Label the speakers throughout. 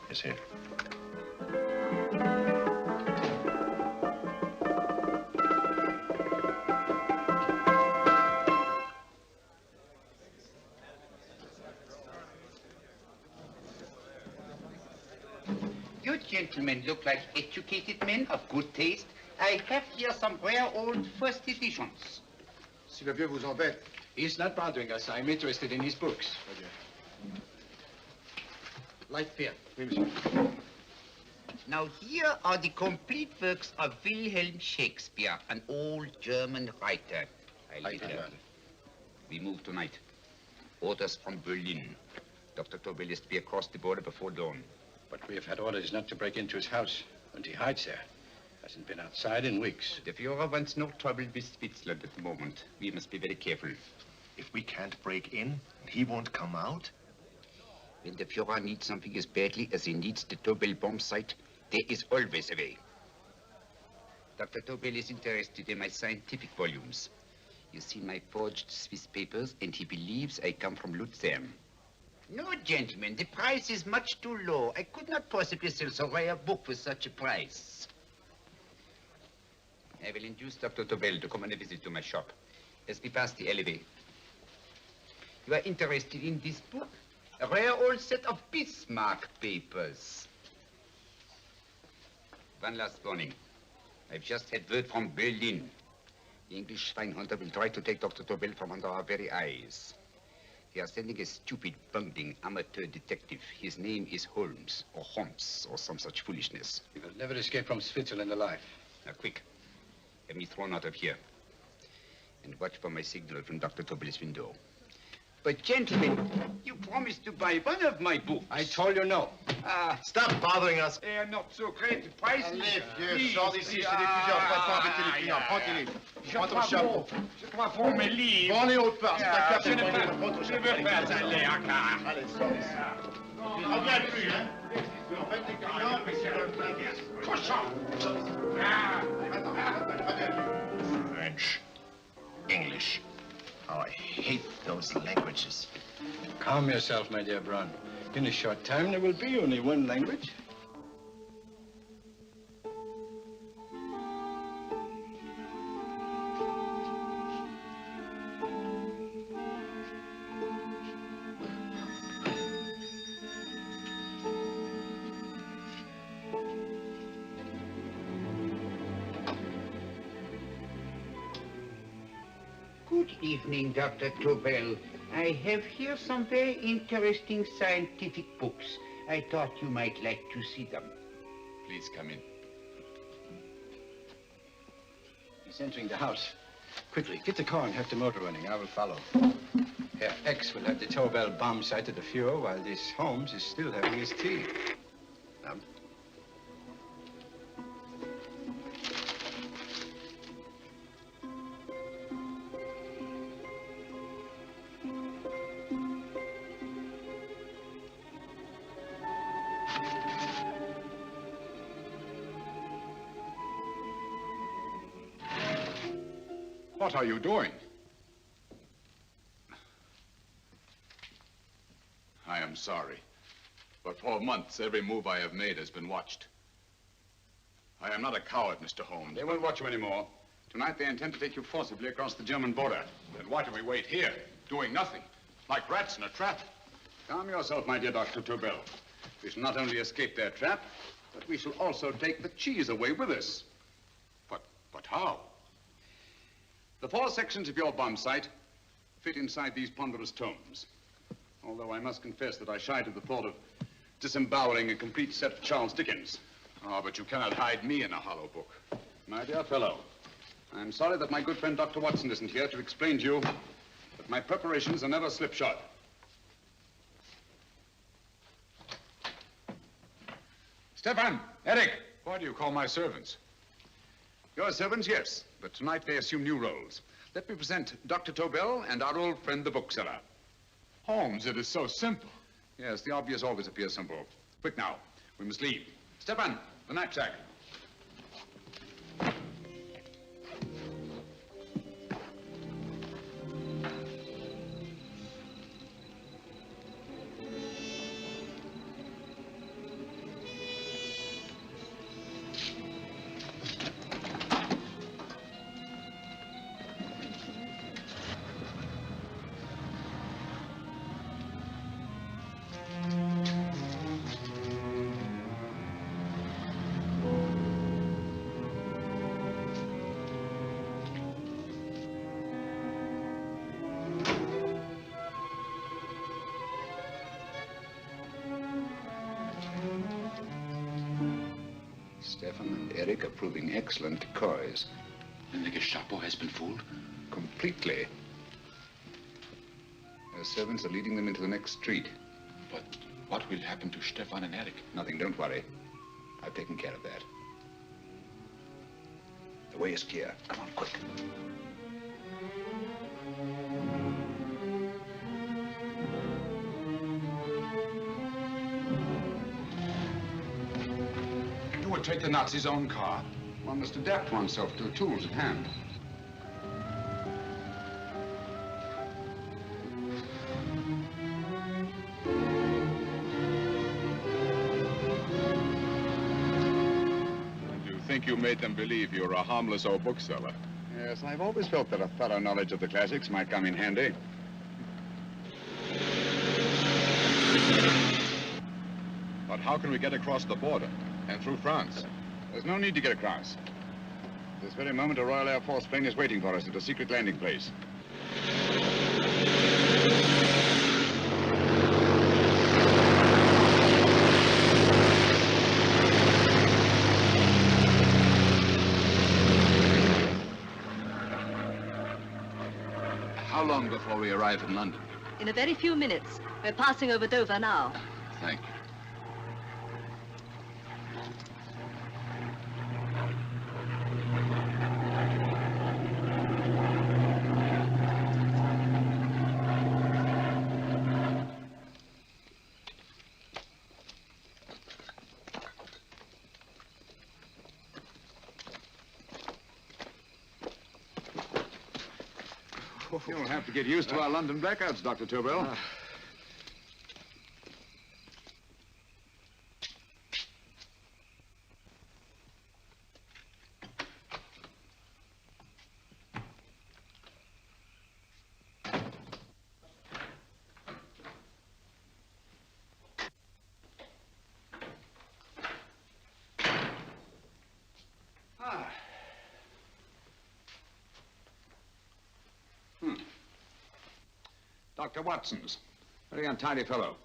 Speaker 1: Yes, sir.
Speaker 2: You gentlemen look like educated men of good taste. I have here some rare old first editions.
Speaker 3: Si le vieux vous embête.
Speaker 4: He's not bothering us. I'm interested in his books.
Speaker 3: Light beer.
Speaker 4: Oui, monsieur.
Speaker 2: Now here are the complete works of Wilhelm Shakespeare, an old German writer. We move tonight. Orders from Berlin. Dr. Tobel is to be across the border before dawn.
Speaker 4: But we have had orders not to break into his house, and he hides there. Hasn't been outside in weeks.
Speaker 2: The Führer wants no trouble with Switzerland at the moment. We must be very careful.
Speaker 1: If we can't break in, he won't come out?
Speaker 2: When the Führer needs something as badly as he needs the Tobel bomb site, there is always a way. Dr. Tobel is interested in my scientific volumes. He's seen my forged Swiss papers, and he believes I come from Lucerne. No, gentlemen, the price is much too low. I could not possibly sell so rare a book for such a price. I will induce Dr. Tobel to come on a visit to my shop as we pass the alleyway. You are interested in this book? A rare old set of Bismarck papers. One last warning. I've just had word from Berlin. The English Schweinhunter will try to take Dr. Tobel from under our very eyes. They are sending a stupid, bungling amateur detective. His name is Holmes, or some such foolishness.
Speaker 4: He will never escape from Switzerland alive.
Speaker 2: Now, quick. Have me thrown out of here. And watch for my signal from Dr. Tobel's window. But, gentlemen, you promised to buy one of my books.
Speaker 4: I told you no.
Speaker 1: Stop bothering us.
Speaker 2: They are not so great. The price
Speaker 3: Allez,
Speaker 2: is...
Speaker 3: vieux, sors d'ici, c'est des plusieurs poissons avec les clients. Prends-les. Prends ton chapeau.
Speaker 2: Je crois pour mes livres.
Speaker 3: Prends-les autre part, c'est ta carte.
Speaker 2: Je ne veux pas aller à car.
Speaker 3: Allez, sors d'ici. Reviens plus, hein. En fait, les clients, mais c'est le plein.
Speaker 2: Cochon!
Speaker 1: French, English. How I hate those languages.
Speaker 4: Calm yourself, my dear Braun. In a short time, there will be only one language.
Speaker 2: Good evening, Dr. Tobel. I have here some very interesting scientific books. I thought you might like to see them.
Speaker 4: Please come in. He's entering the house. Quickly, get the car and have the motor running. I will follow. Herr X will have the Tobel bomb site at the Führer while this Holmes is still having his tea.
Speaker 5: What are you doing? I am sorry, but for months, every move I have made has been watched. I am not a coward, Mr. Holmes.
Speaker 6: They won't watch you anymore. Tonight, they intend to take you forcibly across the German border.
Speaker 5: Then why do we wait here, doing nothing, like rats in a trap?
Speaker 6: Calm yourself, my dear Dr. Tobel. We shall not only escape their trap, but we shall also take the cheese away with us.
Speaker 5: But how?
Speaker 6: The 4 sections of your bomb site fit inside these ponderous tomes. Although I must confess that I shied at the thought of disemboweling a complete set of Charles Dickens.
Speaker 5: Oh, but you cannot hide me in a hollow book.
Speaker 6: My dear fellow, I'm sorry that my good friend Dr. Watson isn't here to explain to you that my preparations are never slipshod.
Speaker 5: Stefan! Eric! Why do you call my servants?
Speaker 6: Your servants, yes, but tonight they assume new roles. Let me present Dr. Tobel and our old friend, the bookseller.
Speaker 5: Holmes, it is so simple.
Speaker 6: Yes, the obvious always appears simple. Quick now, we must leave. Stefan, the knapsack.
Speaker 4: Stefan and Eric are proving excellent decoys.
Speaker 6: And the Gestapo has been fooled?
Speaker 4: Completely. Their servants are leading them into the next street.
Speaker 6: But what will happen to Stefan and Eric?
Speaker 4: Nothing, don't worry. I've taken care of that. The way is clear. Come on, quick.
Speaker 6: You would take the Nazis' own car. One must adapt oneself to the tools at hand.
Speaker 5: You think you made them believe you're a harmless old bookseller?
Speaker 6: Yes, I've always felt that a thorough knowledge of the classics might come in handy.
Speaker 5: But how can we get across the border and through France?
Speaker 6: There's no need to get across. At this very moment, a Royal Air Force plane is waiting for us at a secret landing place.
Speaker 5: How long before we arrive in London?
Speaker 7: In a very few minutes. We're passing over Dover now.
Speaker 5: Thank you.
Speaker 6: You'll have to get used to our London blackouts, Dr. Tobel. Dr. Watson's. Very untidy fellow.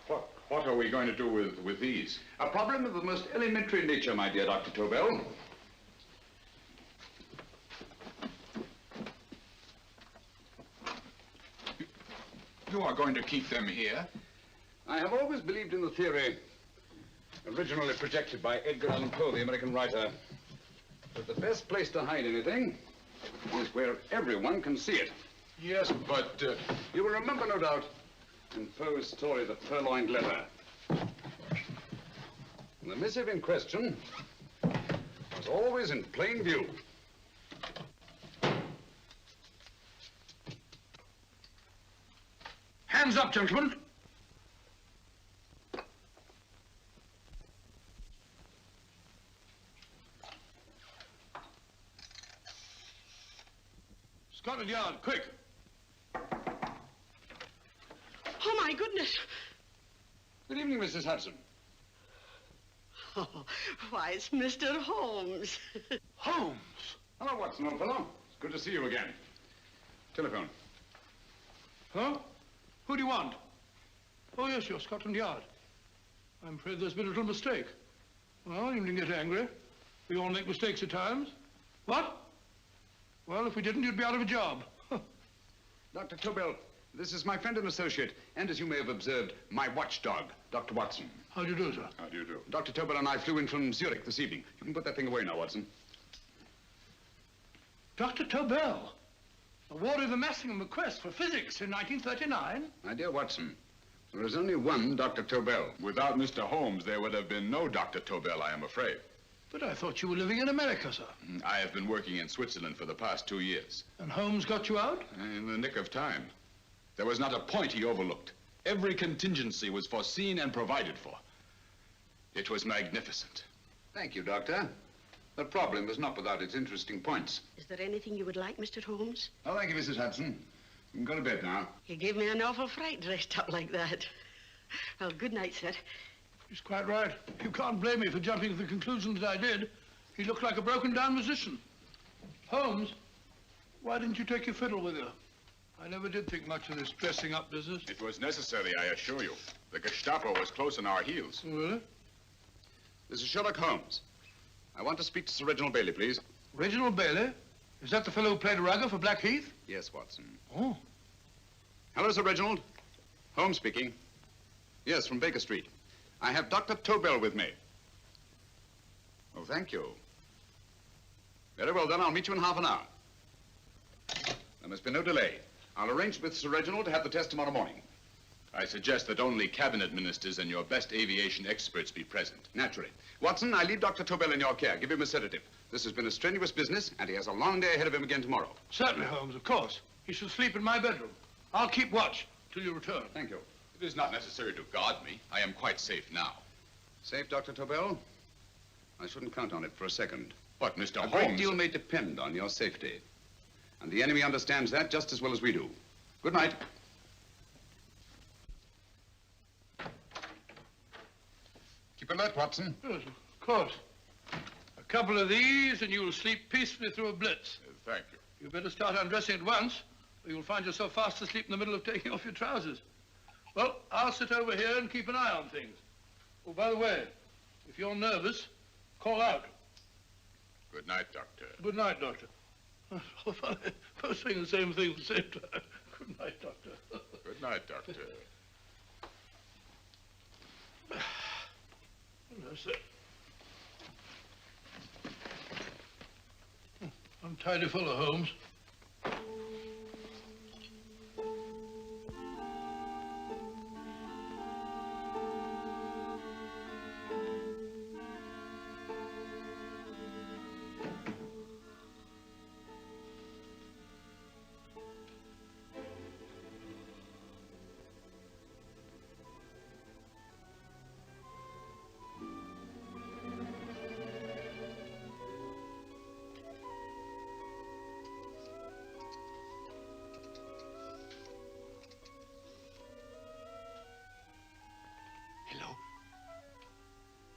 Speaker 5: What are we going to do with these?
Speaker 6: A problem of the most elementary nature, my dear Dr. Tobel.
Speaker 5: You are going to keep them here?
Speaker 6: I have always believed in the theory, originally projected by Edgar Allan Poe, the American writer, that the best place to hide anything is where everyone can see it.
Speaker 5: Yes, but...
Speaker 6: You will remember, no doubt, in Poe's story, The Purloined Letter. The missive in question was always in plain view.
Speaker 3: Hands up, gentlemen. Scotland Yard, quick.
Speaker 8: Oh, my goodness.
Speaker 6: Good evening, Mrs. Hudson.
Speaker 8: Oh, why, it's Mr. Holmes.
Speaker 3: Holmes.
Speaker 6: Hello, Watson, old fellow. It's good to see you again. Telephone.
Speaker 3: Huh? Who do you want? Oh, yes, you're Scotland Yard. I'm afraid there's been a little mistake. Well, you needn't get angry. We all make mistakes at times. What? Well, if we didn't, you'd be out of a job.
Speaker 6: Dr. Tobel, this is my friend and associate, and as you may have observed, my watchdog, Dr. Watson.
Speaker 3: How do you do, sir?
Speaker 6: How do you do? Dr. Tobel and I flew in from Zurich this evening. You can put that thing away now, Watson.
Speaker 3: Dr. Tobel, awarded the Massingham Quest for physics in 1939.
Speaker 6: My dear Watson, there is only one Dr. Tobel.
Speaker 5: Without Mr. Holmes, there would have been no Dr. Tobel, I am afraid.
Speaker 3: But I thought you were living in America, sir.
Speaker 5: I have been working in Switzerland for the past 2 years.
Speaker 3: And Holmes got you out?
Speaker 5: In the nick of time. There was not a point he overlooked. Every contingency was foreseen and provided for. It was magnificent.
Speaker 6: Thank you, Doctor. The problem is not without its interesting points.
Speaker 8: Is there anything you would like, Mr. Holmes?
Speaker 6: Oh, thank you, Mrs. Hudson. You can go to bed now.
Speaker 8: You gave me an awful fright dressed up like that. Well, good night, sir.
Speaker 3: He's quite right. You can't blame me for jumping to the conclusion that I did. He looked like a broken-down musician. Holmes, why didn't you take your fiddle with you? I never did think much of this dressing up business.
Speaker 5: It was necessary, I assure you. The Gestapo was close on our heels.
Speaker 3: Really?
Speaker 6: This is Sherlock Holmes. I want to speak to Sir Reginald Bailey, please.
Speaker 3: Reginald Bailey? Is that the fellow who played Rugger for Blackheath?
Speaker 6: Yes, Watson.
Speaker 3: Oh.
Speaker 6: Hello, Sir Reginald. Holmes speaking. Yes, from Baker Street. I have Dr. Tobel with me. Oh, thank you. Very well, then. I'll meet you in half an hour. There must be no delay. I'll arrange with Sir Reginald to have the test tomorrow morning.
Speaker 5: I suggest that only cabinet ministers and your best aviation experts be present.
Speaker 6: Naturally. Watson, I leave Dr. Tobel in your care. Give him a sedative. This has been a strenuous business, and he has a long day ahead of him again tomorrow.
Speaker 3: Certainly, Holmes, of course. He should sleep in my bedroom. I'll keep watch till you return.
Speaker 6: Thank you.
Speaker 5: It is not necessary to guard me. I am quite safe now.
Speaker 6: Safe, Dr. Tobel? I shouldn't count on it for a second.
Speaker 5: But, Mr.
Speaker 6: A
Speaker 5: Holmes...
Speaker 6: great deal may depend on your safety. And the enemy understands that just as well as we do. Good night. Keep alert, Watson.
Speaker 3: Yes, of course. A couple of these and you'll sleep peacefully through a blitz.
Speaker 5: Thank you.
Speaker 3: You better start undressing at once, or you'll find yourself fast asleep in the middle of taking off your trousers. Well, I'll sit over here and keep an eye on things. Oh, by the way, if you're nervous, call out.
Speaker 5: Good night, Doctor.
Speaker 3: Good night, Doctor. Both saying the same thing at the same time. Good night, Doctor.
Speaker 5: Good night, Doctor.
Speaker 3: That's it. Untidy fellow, Holmes.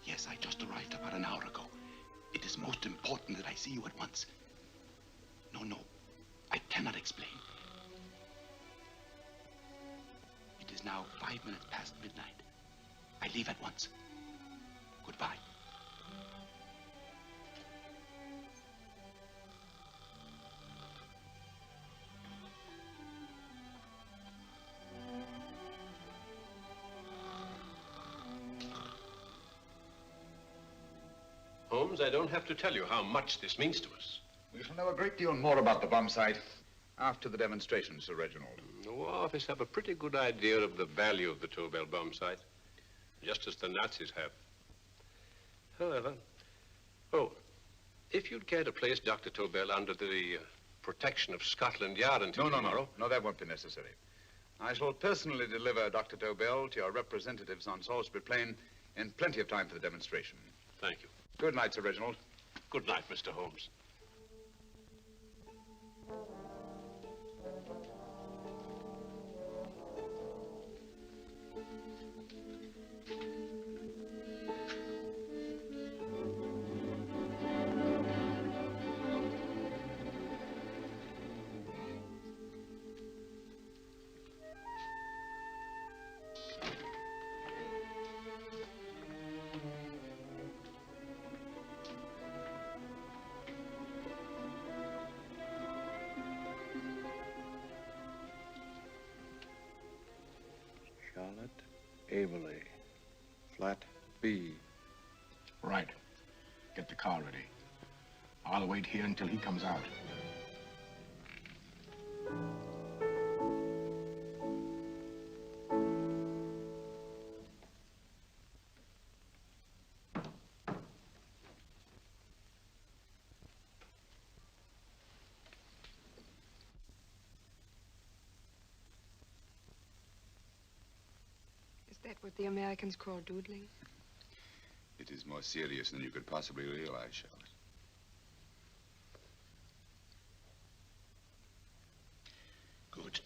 Speaker 9: Yes, I just arrived about an hour ago. It is most important that I see you at once. No, I cannot explain. It is now 5 minutes past midnight. I leave at once. Goodbye.
Speaker 10: Holmes, I don't have to tell you how much this means to us.
Speaker 6: We shall know a great deal more about the bomb site after the demonstration, Sir Reginald.
Speaker 10: The War Office have a pretty good idea of the value of the Tobel bomb site, just as the Nazis have. However, if you'd care to place Dr. Tobel under the protection of Scotland Yard until tomorrow...
Speaker 6: No, that won't be necessary. I shall personally deliver Dr. Tobel to your representatives on Salisbury Plain in plenty of time for the demonstration.
Speaker 10: Thank you.
Speaker 6: Good night, Sir Reginald.
Speaker 10: Good night, Mr. Holmes.
Speaker 11: Charlotte Averley, flat B.
Speaker 12: Right. Get the car ready. I'll wait here until he comes out.
Speaker 13: Is that what the Americans call doodling?
Speaker 6: It is more serious than you could possibly realize, Charlotte.
Speaker 12: Good.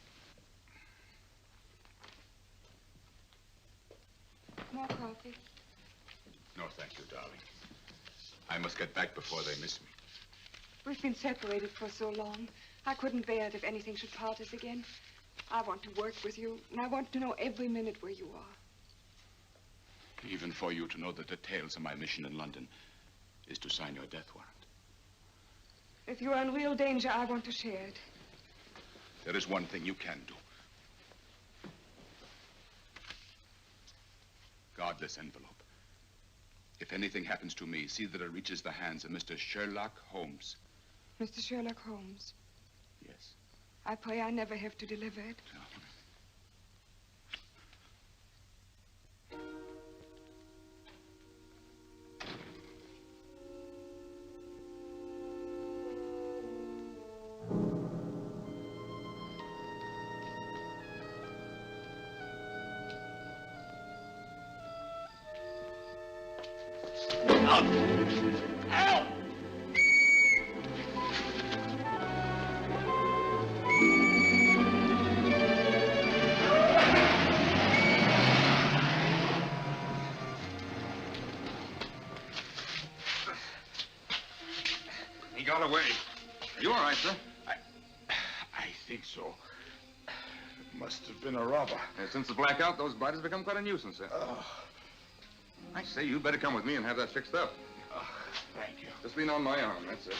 Speaker 13: More coffee?
Speaker 6: No, thank you, darling. I must get back before they miss me.
Speaker 13: We've been separated for so long. I couldn't bear it if anything should part us again. I want to work with you, and I want to know every minute where you are.
Speaker 5: Even for you to know the details of my mission in London is to sign your death warrant.
Speaker 13: If you are in real danger, I want to share it.
Speaker 5: There is one thing you can do. Guard this envelope. If anything happens to me, see that it reaches the hands of Mr. Sherlock Holmes.
Speaker 13: Mr. Sherlock Holmes.
Speaker 5: Yes.
Speaker 13: I pray I never have to deliver it.
Speaker 6: He got away. You all right, sir?
Speaker 12: I think so. Must have been a robber.
Speaker 6: Since the blackout, those blighters become quite a nuisance, sir. I say, you better come with me and have that fixed up.
Speaker 12: Thank you.
Speaker 6: Just lean on my arm, that's it.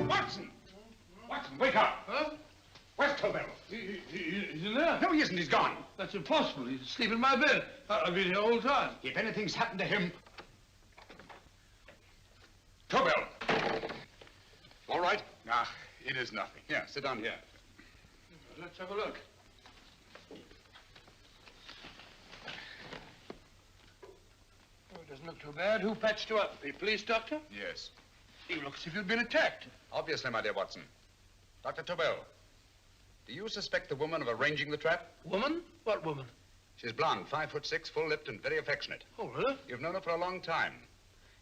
Speaker 12: Watson! Watson, wake up!
Speaker 3: Huh?
Speaker 12: Where's Tobel?
Speaker 3: He's in there.
Speaker 12: No, he isn't. He's gone.
Speaker 3: That's impossible. He's asleep in my bed. I've been here all the time.
Speaker 12: If anything's happened to him... Tobel!
Speaker 6: All right?
Speaker 12: Ah, it is nothing.
Speaker 6: Yeah, sit down here.
Speaker 3: Let's have a look. Oh, it doesn't look too bad. Who patched you up? The police doctor?
Speaker 5: Yes.
Speaker 3: You look as if you'd been attacked.
Speaker 6: Obviously, my dear Watson. Dr. Tobel, do you suspect the woman of arranging the trap?
Speaker 3: Woman? What woman?
Speaker 6: She's blonde, 5'6", full-lipped, and very affectionate.
Speaker 3: Oh, really?
Speaker 6: You've known her for a long time.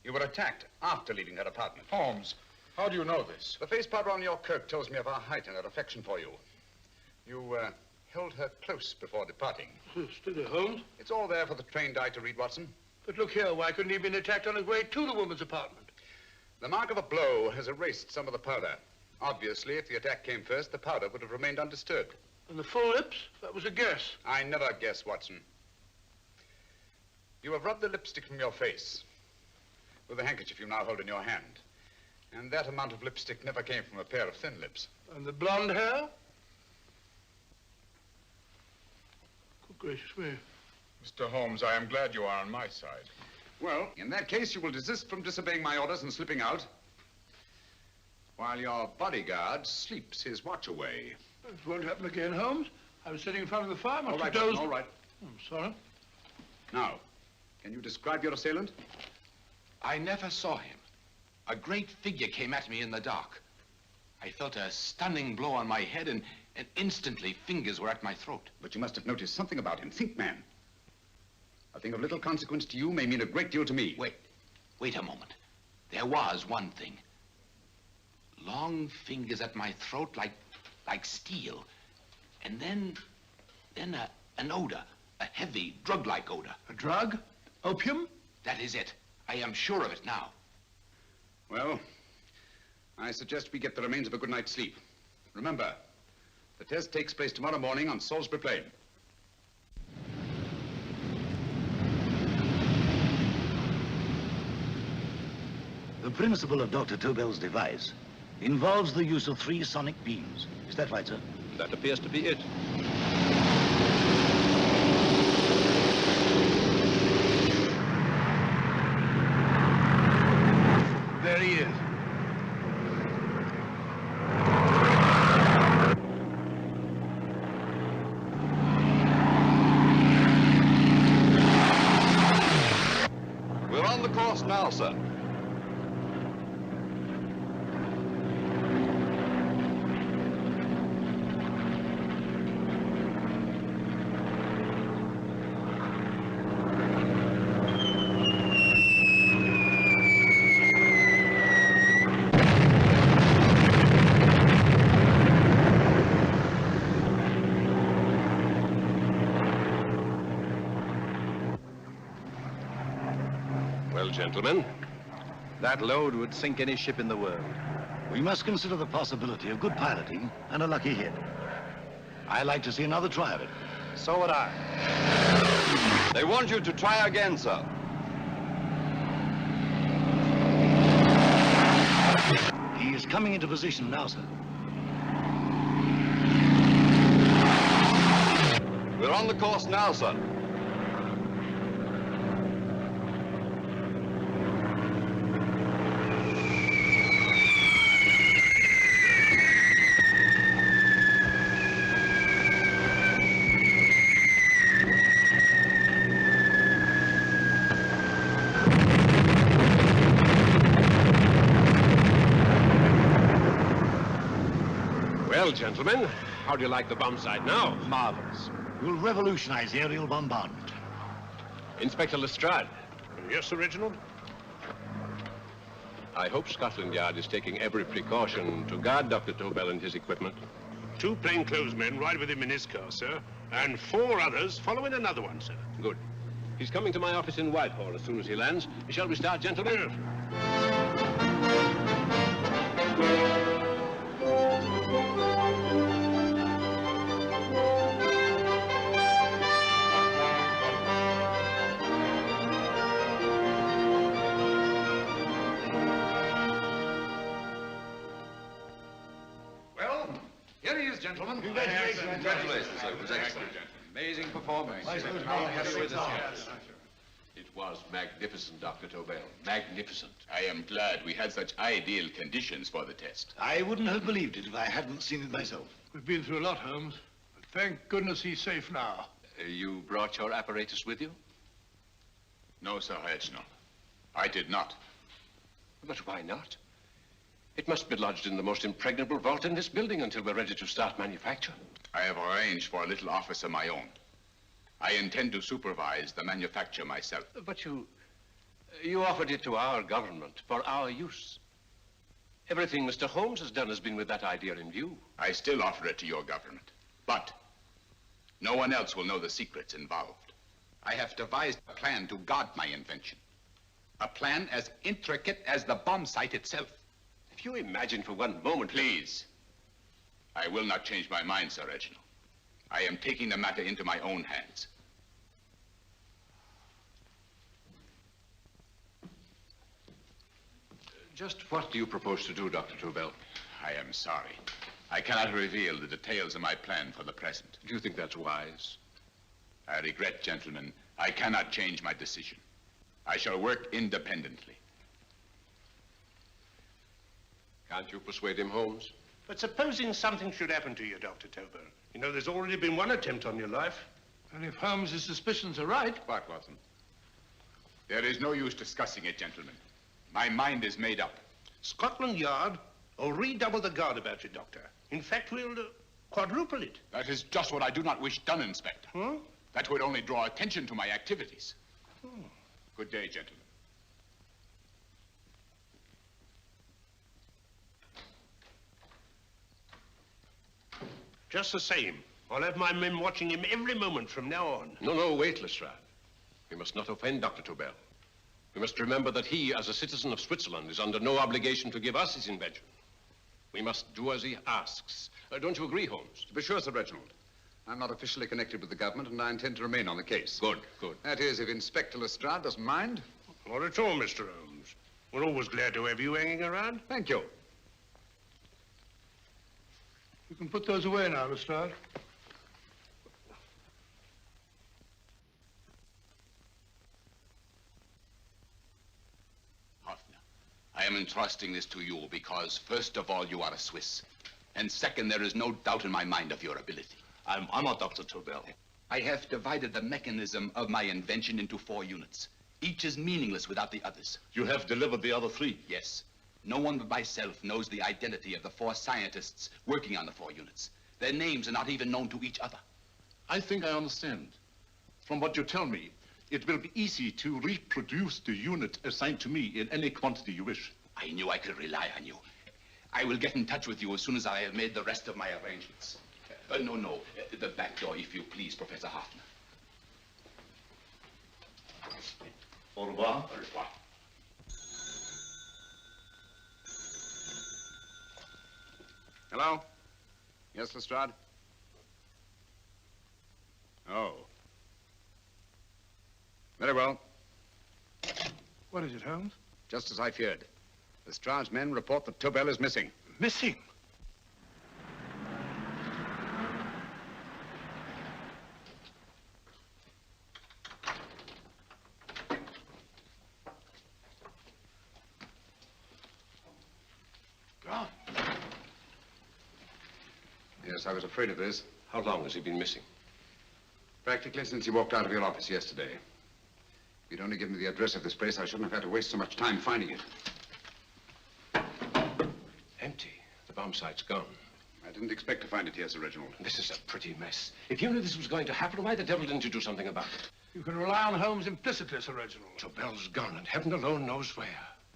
Speaker 6: You were attacked after leaving her apartment.
Speaker 5: Holmes, how do you know this?
Speaker 6: The face powder on your coat tells me of her height and her affection for you. You held her close before departing.
Speaker 3: Steady, Holmes.
Speaker 6: It's all there for the trained eye to read, Watson.
Speaker 3: But look here, why couldn't he have been attacked on his way to the woman's apartment?
Speaker 6: The mark of a blow has erased some of the powder. Obviously, if the attack came first, the powder would have remained undisturbed.
Speaker 3: And the full lips? That was a guess.
Speaker 6: I never guess, Watson. You have rubbed the lipstick from your face with the handkerchief you now hold in your hand. And that amount of lipstick never came from a pair of thin lips.
Speaker 3: And the blonde hair? Good gracious me.
Speaker 5: Mr. Holmes, I am glad you are on my side.
Speaker 6: Well, in that case, you will desist from disobeying my orders and slipping out while your bodyguard sleeps his watch away.
Speaker 3: It won't happen again, Holmes. I was sitting in front of the fire.
Speaker 6: All right, Watson, all right.
Speaker 3: I'm sorry.
Speaker 6: Now, can you describe your assailant?
Speaker 9: I never saw him. A great figure came at me in the dark. I felt a stunning blow on my head, and instantly fingers were at my throat.
Speaker 6: But you must have noticed something about him. Think, man. A thing of little consequence to you may mean a great deal to me.
Speaker 9: Wait a moment. There was one thing. Long fingers at my throat like steel. And then an odor, a heavy, drug-like odor.
Speaker 3: A drug? Opium?
Speaker 9: That is it. I am sure of it now.
Speaker 6: Well, I suggest we get the remains of a good night's sleep. Remember, the test takes place tomorrow morning on Salisbury Plain.
Speaker 14: The principle of Dr. Tobel's device involves the use of 3 sonic beams. Is that right, sir?
Speaker 10: That appears to be it.
Speaker 3: There he is.
Speaker 15: We're on the course now, sir.
Speaker 10: gentlemen. That load would sink any ship in the world.
Speaker 14: We must consider the possibility of good piloting and a lucky hit. I'd like to see another try of it.
Speaker 10: So would I.
Speaker 15: They want you to try again, sir.
Speaker 14: He is coming into position now, sir.
Speaker 15: We're on the course now, sir.
Speaker 10: Well, gentlemen, how do you like the bomb sight now?
Speaker 14: Marvelous. We'll revolutionize aerial bombardment.
Speaker 10: Inspector Lestrade.
Speaker 3: Yes, Sir Reginald?
Speaker 10: I hope Scotland Yard is taking every precaution to guard Dr. Tobel and his equipment.
Speaker 3: 2 plainclothesmen ride with him in his car, sir, and 4 others follow in another one, sir.
Speaker 10: Good. He's coming to my office in Whitehall as soon as he lands. Shall we start, gentlemen?
Speaker 16: Here he is, gentlemen.
Speaker 15: Congratulations, sir. It was excellent.
Speaker 16: Amazing performance.
Speaker 10: It was magnificent, Dr. Tobel. Magnificent.
Speaker 5: I am glad we had such ideal conditions for the test.
Speaker 14: I wouldn't have believed it if I hadn't seen it myself.
Speaker 3: We've been through a lot, Holmes, but thank goodness he's safe now.
Speaker 10: You brought your apparatus with you?
Speaker 5: No, Sir Reginald. I did not.
Speaker 10: But why not? It must be lodged in the most impregnable vault in this building until we're ready to start manufacture.
Speaker 5: I have arranged for a little office of my own. I intend to supervise the manufacture myself.
Speaker 10: But you offered it to our government for our use. Everything Mr. Holmes has done has been with that idea in view.
Speaker 5: I still offer it to your government, but no one else will know the secrets involved. I have devised a plan to guard my invention. A plan as intricate as the bomb sight itself.
Speaker 10: If you imagine for one moment...
Speaker 5: Please. I will not change my mind, Sir Reginald. I am taking the matter into my own hands.
Speaker 10: Just what do you propose to do, Dr. Tobel?
Speaker 5: I am sorry. I cannot reveal the details of my plan for the present.
Speaker 10: Do you think that's wise?
Speaker 5: I regret, gentlemen, I cannot change my decision. I shall work independently.
Speaker 10: Can't you persuade him, Holmes?
Speaker 3: But supposing something should happen to you, Dr. Tobel. You know, there's already been one attempt on your life. And if Holmes' suspicions are right...
Speaker 5: What, Watson? There is no use discussing it, gentlemen. My mind is made up.
Speaker 3: Scotland Yard will redouble the guard about you, Doctor. In fact, we'll quadruple it.
Speaker 5: That is just what I do not wish done, Inspector.
Speaker 3: Huh?
Speaker 5: That would only draw attention to my activities. Good day, gentlemen.
Speaker 3: Just the same, I'll have my men watching him every moment from now on.
Speaker 10: No, wait, Lestrade. We must not offend Dr. Tobel. We must remember that he, as a citizen of Switzerland, is under no obligation to give us his invention. We must do as he asks. Don't you agree, Holmes?
Speaker 6: To be sure, Sir Reginald. I'm not officially connected with the government, and I intend to remain on the case.
Speaker 10: Good.
Speaker 6: That is, if Inspector Lestrade doesn't mind.
Speaker 3: Not at all, Mr. Holmes. We're always glad to have you hanging around.
Speaker 6: Thank you.
Speaker 3: You can put those away now, Lestrade.
Speaker 5: Hoffner, I am entrusting this to you because, first of all, you are a Swiss. And second, there is no doubt in my mind of your ability.
Speaker 14: I'm not Dr. Tobel.
Speaker 5: I have divided the mechanism of my invention into 4 units. Each is meaningless without the others.
Speaker 14: You have delivered the other 3?
Speaker 5: Yes. No one but myself knows the identity of the 4 scientists working on the 4 units. Their names are not even known to each other.
Speaker 17: I think I understand. From what you tell me, it will be easy to reproduce the unit assigned to me in any quantity you wish.
Speaker 5: I knew I could rely on you. I will get in touch with you as soon as I have made the rest of my arrangements. No. The back door, if you please, Professor Hoffner.
Speaker 14: Au revoir.
Speaker 5: Au revoir.
Speaker 6: Hello? Yes, Lestrade? Oh. Very well.
Speaker 3: What is it, Holmes?
Speaker 6: Just as I feared. Lestrade's men report that Tobel is missing.
Speaker 3: Missing? Gone.
Speaker 6: Yes, I was afraid of this.
Speaker 10: How long has he been missing?
Speaker 6: Practically since he walked out of your office yesterday. If you'd only given me the address of this place, I shouldn't have had to waste so much time finding it.
Speaker 10: Empty. The bomb site's gone.
Speaker 6: I didn't expect to find it here, Sir Reginald.
Speaker 10: This is a pretty mess. If you knew this was going to happen, why the devil didn't you do something about it?
Speaker 3: You can rely on Holmes implicitly, Sir Reginald.
Speaker 10: Tobel's gone, and heaven alone knows where.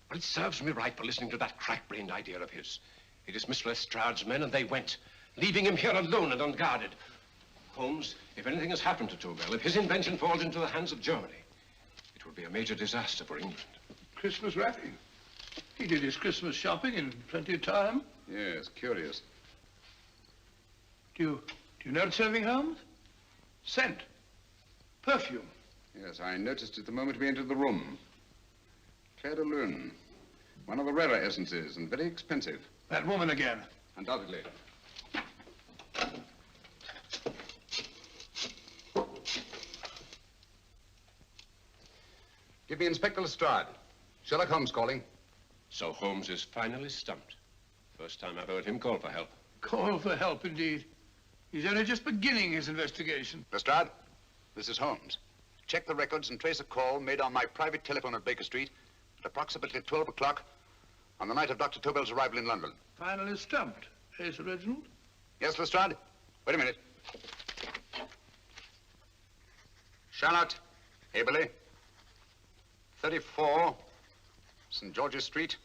Speaker 10: But it serves me right for listening to that crack-brained idea of his. He dismissed Lestrade's men, and they went, leaving him here alone and unguarded. Holmes, if anything has happened to Tobel, if his invention falls into the hands of Germany, it will be a major disaster for England.
Speaker 3: Christmas wrapping. He did his Christmas shopping in plenty of time.
Speaker 6: Yes, curious.
Speaker 3: Do you notice anything, Holmes? Scent. Perfume.
Speaker 6: Yes, I noticed it the moment we entered the room. Claire de Lune. One of the rarer essences, and very expensive.
Speaker 3: That woman again.
Speaker 6: Undoubtedly. Give me Inspector Lestrade. Sherlock Holmes calling.
Speaker 10: So Holmes is finally stumped. First time I've heard him call for help.
Speaker 3: Call for help, indeed. He's only just beginning his investigation.
Speaker 6: Lestrade, this is Holmes. Check the records and trace a call made on my private telephone at Baker Street at approximately 12 o'clock on the night of Dr. Tobel's arrival in London.
Speaker 3: Finally stumped, eh, Sir Reginald?
Speaker 6: Yes, Lestrade? Wait a minute. Charlotte, Aberley, 34, St. George's Street,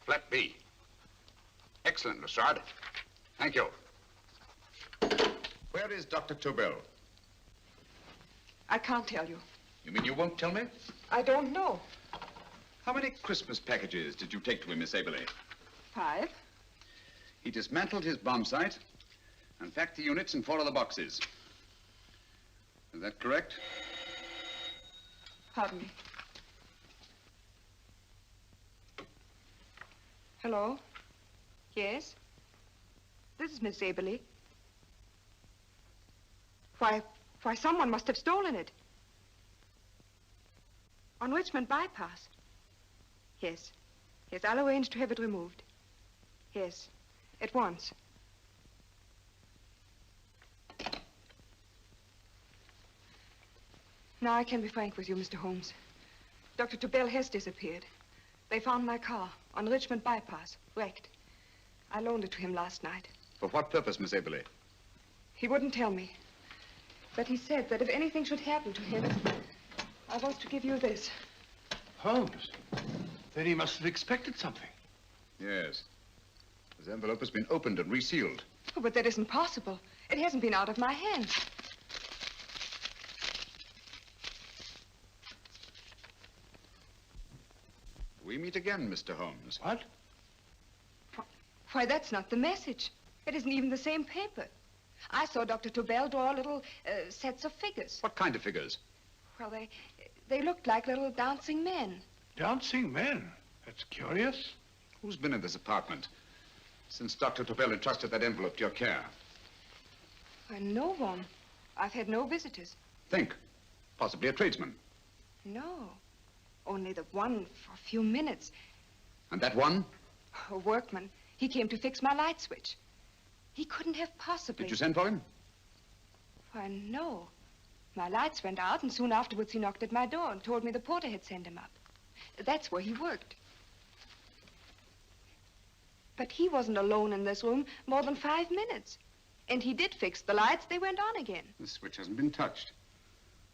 Speaker 6: flat B. Excellent, Lestrade. Thank you. Where is Dr. Tobel?
Speaker 13: I can't tell you.
Speaker 6: You mean you won't tell me?
Speaker 13: I don't know.
Speaker 6: How many Christmas packages did you take to him, Miss Aberley?
Speaker 13: 5.
Speaker 6: He dismantled his bomb site and packed the units in 4 of the boxes. Is that correct?
Speaker 13: Pardon me. Hello? Yes? This is Miss Aberley. Why, someone must have stolen it. On Richmond Bypass. Yes. Yes, I'll arrange to have it removed. Yes, at once. Now I can be frank with you, Mr. Holmes. Dr. Tobel has disappeared. They found my car on Richmond Bypass, wrecked. I loaned it to him last night.
Speaker 6: For what purpose, Miss Aberley?
Speaker 13: He wouldn't tell me. But he said that if anything should happen to him, I was to give you this.
Speaker 3: Holmes? Then he must have expected something.
Speaker 6: Yes. This envelope has been opened and resealed.
Speaker 13: Oh, but that isn't possible. It hasn't been out of my hands.
Speaker 6: We meet again, Mr. Holmes.
Speaker 3: What?
Speaker 13: Why, that's not the message. It isn't even the same paper. I saw Dr. Tobel draw little sets of figures.
Speaker 6: What kind of figures?
Speaker 13: Well, they looked like little dancing men.
Speaker 3: Dancing men? That's curious.
Speaker 6: Who's been in this apartment since Dr. Tobel entrusted that envelope to your care?
Speaker 13: Why, no one. I've had no visitors.
Speaker 6: Think. Possibly a tradesman.
Speaker 13: No. Only the one for a few minutes.
Speaker 6: And that one?
Speaker 13: A workman. He came to fix my light switch. He couldn't have possibly...
Speaker 6: Did you send for him?
Speaker 13: Why, no. My lights went out, and soon afterwards he knocked at my door and told me the porter had sent him up. That's where he worked. But he wasn't alone in this room more than 5 minutes. And he did fix the lights. They went on again.
Speaker 6: The switch hasn't been touched.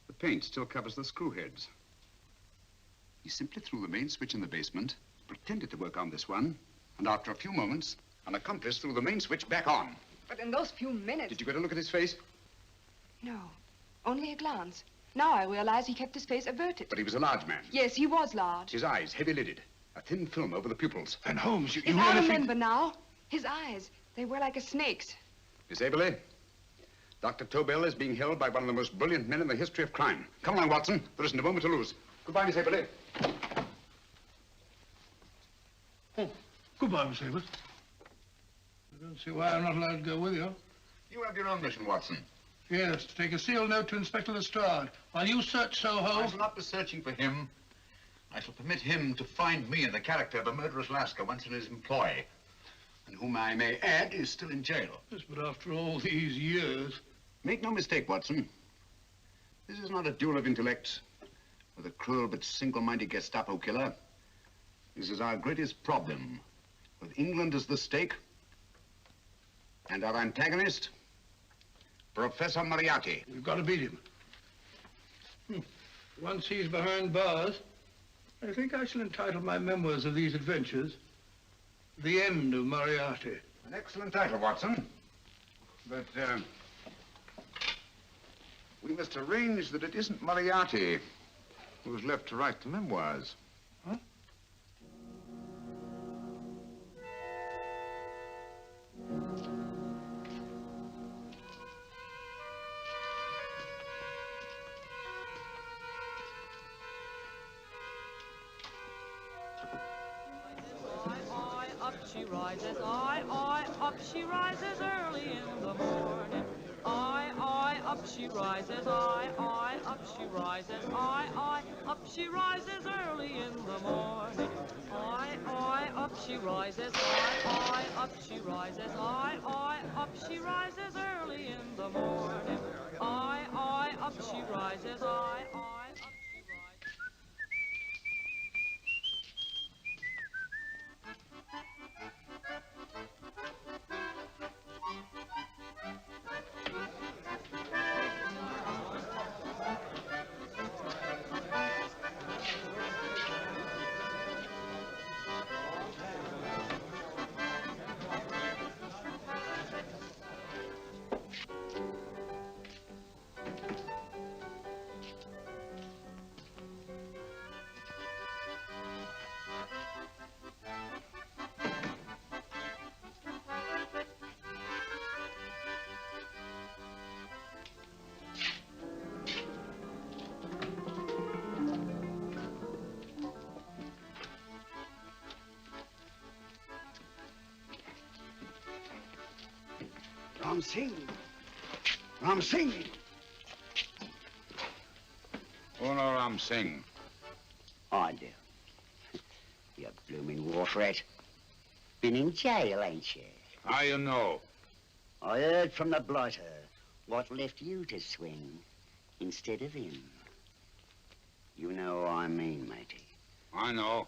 Speaker 6: The paint still covers the screw heads. He simply threw the main switch in the basement, pretended to work on this one, and after a few moments, an accomplice threw the main switch back on.
Speaker 13: But in those few minutes...
Speaker 6: Did you get a look at his face?
Speaker 13: No, only a glance. Now I realize he kept his face averted.
Speaker 6: But he was a large man.
Speaker 13: Yes, he was large.
Speaker 6: His eyes heavy-lidded, a thin film over the pupils.
Speaker 3: And Holmes, you
Speaker 13: I remember now. His eyes, They were like a snake's.
Speaker 6: Miss Aberley, Dr. Tobel is being held by one of the most brilliant men in the history of crime. Come along, Watson. There isn't a moment to lose. Goodbye, Miss Aberley.
Speaker 3: Oh, goodbye, Miss Abbott. I don't see why I'm not allowed to go with you.
Speaker 5: You have your own mission, Watson.
Speaker 3: Yes, to take a sealed note to Inspector Lestrade while you search Soho.
Speaker 17: I shall not be searching for him. I shall permit him to find me in the character of a murderous Lascar once in his employ, and whom I may add is still in jail.
Speaker 3: Yes, but after all these years...
Speaker 6: Make no mistake, Watson. This is not a duel of intellects with a cruel but single-minded Gestapo killer. This is our greatest problem. With England as the stake, and our antagonist, Professor Moriarty.
Speaker 3: You've got to beat him. Once he's behind bars, I think I shall entitle my memoirs of these adventures, The End of Moriarty.
Speaker 6: An excellent title, Watson. But, we must arrange that it isn't Moriarty who's left to write the memoirs.
Speaker 3: Huh?
Speaker 18: Up she rises, up she rises early in the morning. Up she rises, up she rises, up she rises early in the morning. Up she rises, up she rises, up she rises early in the morning. Up she rises,
Speaker 19: Ram Singh. Ram Singh.
Speaker 6: Oh, no, Ram Singh.
Speaker 19: I do. You blooming wharf rat. Been in jail, ain't you?
Speaker 6: How you know?
Speaker 19: I heard from the blighter what left you to swing instead of him. You know what I mean, matey.
Speaker 6: I know.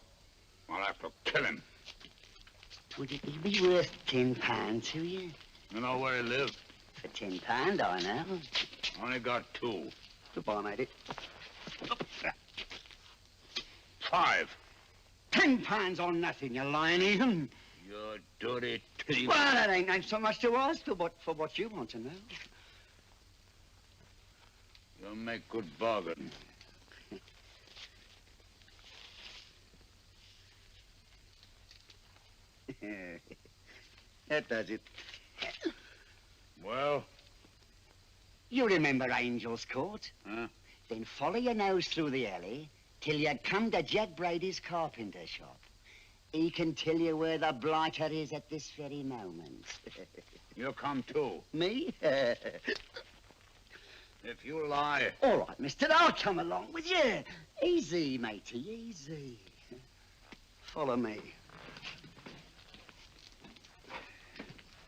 Speaker 6: I'll have to kill him.
Speaker 19: Would it be worth £10 to you?
Speaker 6: You know where he lives?
Speaker 19: For £10, I know.
Speaker 6: Only got 2.
Speaker 19: Goodbye, matey.
Speaker 6: 5.
Speaker 19: £10 on nothing, you lying heathen.
Speaker 6: You dirty thief.
Speaker 19: Well, that ain't so much to ask for what you want to know.
Speaker 6: You make good bargain.
Speaker 19: That does it.
Speaker 6: Well?
Speaker 19: You remember Angel's Court?
Speaker 6: Huh?
Speaker 19: Then follow your nose through the alley till you come to Jack Brady's carpenter shop. He can tell you where the blighter is at this very moment.
Speaker 6: You come too.
Speaker 19: Me?
Speaker 6: If you lie...
Speaker 19: All right, mister, I'll come along with you. Easy, matey, easy. Follow me.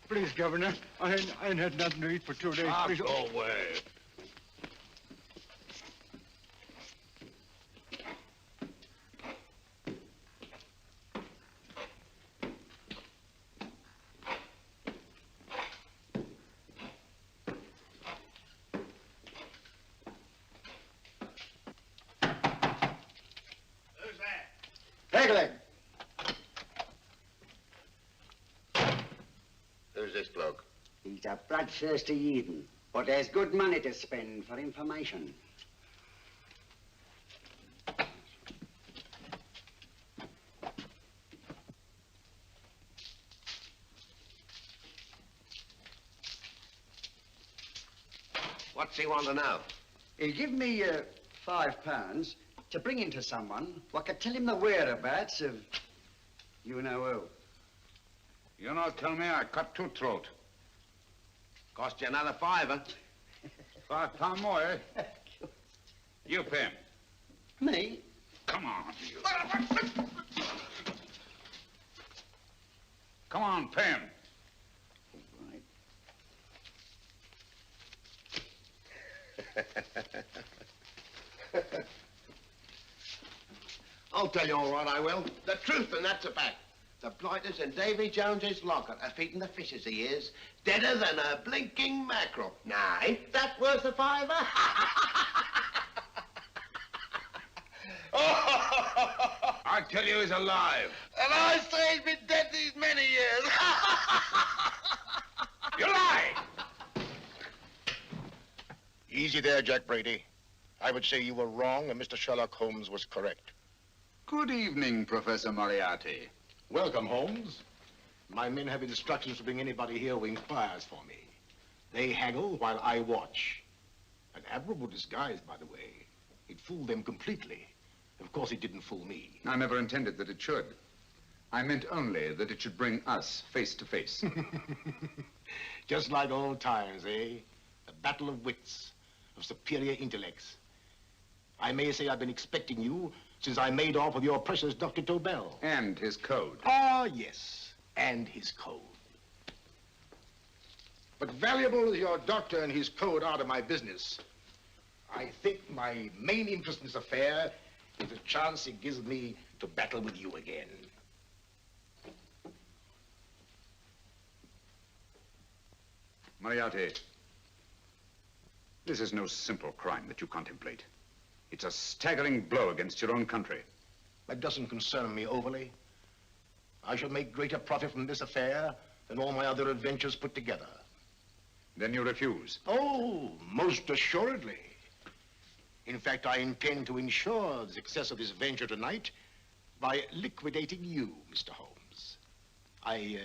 Speaker 11: Please, Governor, I ain't had nothing to eat for 2 days.
Speaker 6: Ah,
Speaker 11: Please.
Speaker 6: go away.
Speaker 19: Pegleg.
Speaker 5: Who's this bloke?
Speaker 19: He's a bloodthirsty heathen, but there's good money to spend for information.
Speaker 20: What's he want to know?
Speaker 21: He give me £5 to bring him to someone what could tell him the whereabouts of you know who.
Speaker 12: You not tell me I cut two throat.
Speaker 20: Cost you another £5.
Speaker 12: £5 more, eh? You pay him.
Speaker 21: Me?
Speaker 12: Come on, you. Come on, pay him.
Speaker 20: I'll tell you all right, I will. The truth, and that's a fact. The blighters in Davy Jones's locker are feeding the fishes he is, deader than a blinking mackerel. Now, ain't that worth a £5?
Speaker 12: I tell you he's alive.
Speaker 20: And I say he's been dead these many years.
Speaker 12: You lie! Easy there, Jack Brady. I would say you were wrong and Mr. Sherlock Holmes was correct.
Speaker 6: Good evening, Professor Moriarty.
Speaker 12: Welcome, Holmes. My men have instructions to bring anybody here who inquires for me. They haggle while I watch. An admirable disguise, by the way. It fooled them completely. Of course, it didn't fool me.
Speaker 6: I never intended that it should. I meant only that it should bring us face to face.
Speaker 12: Just like old times, eh? A battle of wits, of superior intellects. I may say I've been expecting you since I made off with your precious Dr. Tobel.
Speaker 6: And his code.
Speaker 12: Ah, yes, and his code. But valuable as your doctor and his code are to my business, I think my main interest in this affair is the chance it gives me to battle with you again.
Speaker 6: Moriarty, this is no simple crime that you contemplate. It's a staggering blow against your own country.
Speaker 12: That doesn't concern me overly. I shall make greater profit from this affair than all my other adventures put together.
Speaker 6: Then you refuse?
Speaker 12: Oh, most assuredly. In fact, I intend to ensure the success of this venture tonight by liquidating you, Mr. Holmes. I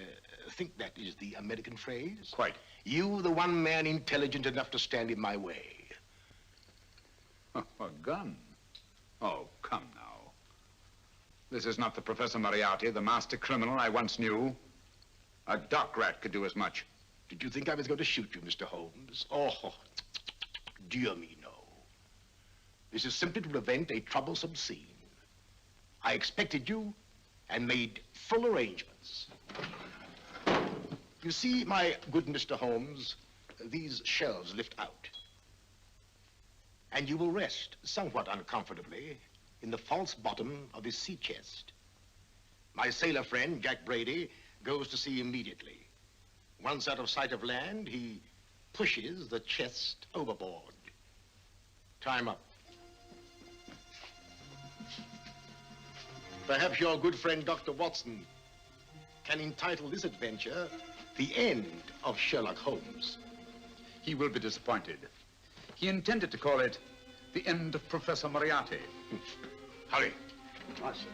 Speaker 12: think that is the American phrase.
Speaker 6: Quite.
Speaker 12: You, the one man intelligent enough to stand in my way.
Speaker 6: A gun? Oh, come now. This is not the Professor Moriarty, the master criminal I once knew. A dock rat could do as much.
Speaker 12: Did you think I was going to shoot you, Mr. Holmes? Oh, dear me, no. This is simply to prevent a troublesome scene. I expected you and made full arrangements. You see, my good Mr. Holmes, these shelves lift out. And you will rest somewhat uncomfortably in the false bottom of his sea chest. My sailor friend, Jack Brady, goes to sea immediately. Once out of sight of land, he pushes the chest overboard. Time up. Perhaps your good friend, Dr. Watson, can entitle this adventure The End of Sherlock Holmes.
Speaker 6: He will be disappointed. He intended to call it The End of Professor Moriarty.
Speaker 12: Hurry.
Speaker 21: Right, sir.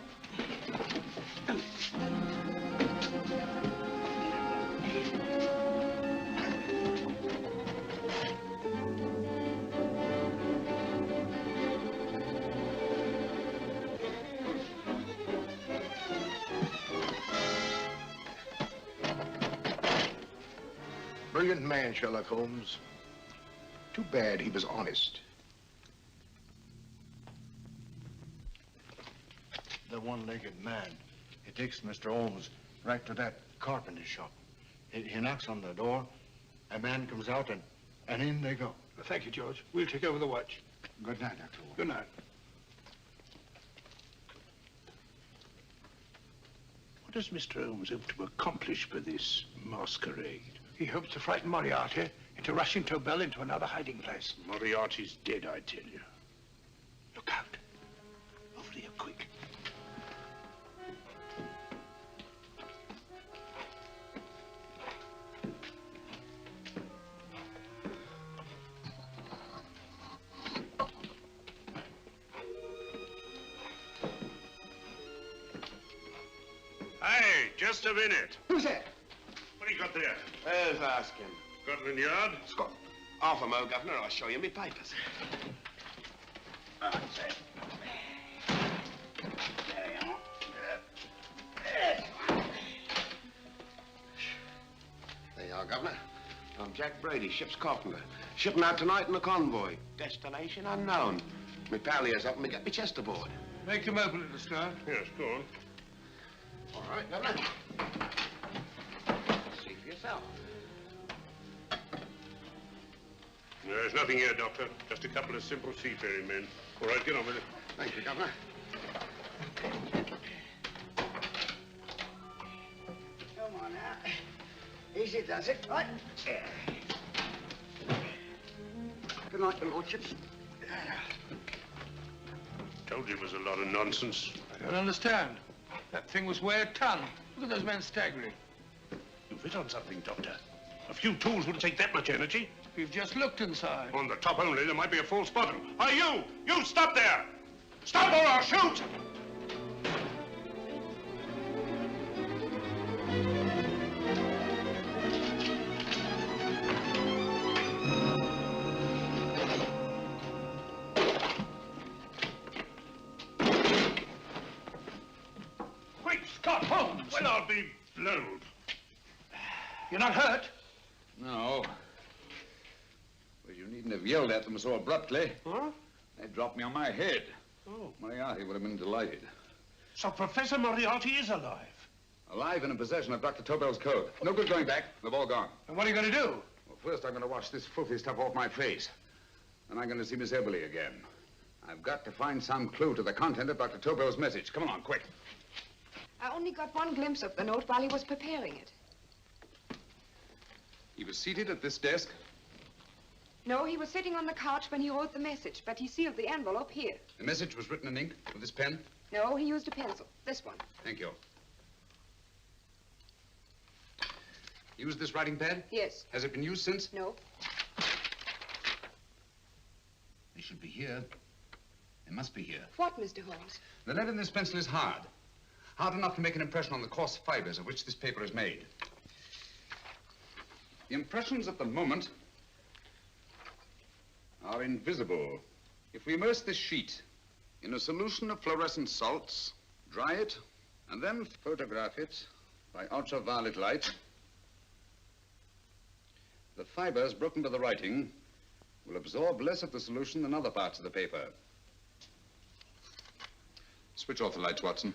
Speaker 12: Brilliant man, Sherlock Holmes. Too bad he was honest.
Speaker 11: The one-legged man. He takes Mr. Holmes right to that carpenter shop. He knocks on the door. A man comes out and in they go.
Speaker 3: Thank you, George. We'll take over the watch.
Speaker 11: Good night, Dr. Holmes.
Speaker 3: Good night. What does Mr. Holmes hope to accomplish by this masquerade? He hopes to frighten Moriarty into rushing Tobel into another hiding place. Moriarty's dead, I tell you. Look out. Over here, quick.
Speaker 22: Hey, just a minute.
Speaker 21: Who's that?
Speaker 22: What do you got there?
Speaker 20: Who's asking?
Speaker 22: Scotland Yard?
Speaker 20: Half a mo, Governor. I'll show you my papers. That's it. There you are. There you are, Governor. I'm Jack Brady, ship's carpenter. Shipping out tonight in a convoy. Destination unknown. My pal here's helping me get my chest aboard.
Speaker 3: Make him open it, Lestrade.
Speaker 17: Yes, go on.
Speaker 20: All right, Governor. See for yourself.
Speaker 17: There's nothing here, Doctor. Just a couple of simple seafaring men. All right, get on with it.
Speaker 20: Thank you, Governor.
Speaker 19: Come on now. Easy does it, right? Good night, your lordships.
Speaker 17: Told you it was a lot of nonsense.
Speaker 3: I don't understand. That thing was weigh a ton. Look at those men staggering.
Speaker 17: You've hit on something, Doctor. A few tools wouldn't take that much energy.
Speaker 3: We've just looked inside.
Speaker 17: On the top only, there might be a false bottom. Are you? You stop there! Stop or I'll shoot!
Speaker 3: Great Scott, Holmes!
Speaker 17: Well, I'll be blowed.
Speaker 3: You're not hurt?
Speaker 6: No. Well, you needn't have yelled at them so abruptly.
Speaker 3: Huh?
Speaker 6: They dropped me on my head.
Speaker 3: Oh.
Speaker 6: Moriarty would have been delighted.
Speaker 17: So Professor Moriarty is alive?
Speaker 6: Alive and in possession of Dr. Tobel's code. No good going back. They've all gone.
Speaker 3: And what are you going to do?
Speaker 6: Well, first I'm going to wash this filthy stuff off my face. Then I'm going to see Miss Eberly again. I've got to find some clue to the content of Dr. Tobel's message. Come on, quick.
Speaker 13: I only got one glimpse of the note while he was preparing it.
Speaker 6: He was seated at this desk.
Speaker 13: No, he was sitting on the couch when he wrote the message, but he sealed the envelope here.
Speaker 6: The message was written in ink with this pen.
Speaker 13: No, he used a pencil. This one.
Speaker 6: Thank you. Used this writing pad?
Speaker 13: Yes.
Speaker 6: Has it been used since?
Speaker 13: No.
Speaker 6: They should be here. They must be here.
Speaker 13: What, Mr. Holmes?
Speaker 6: The lead in this pencil is hard. Hard enough to make an impression on the coarse fibers of which this paper is made. The impressions at the moment are invisible. If we immerse this sheet in a solution of fluorescent salts, dry it, and then photograph it by ultraviolet light, the fibers broken by the writing will absorb less of the solution than other parts of the paper. Switch off the lights, Watson.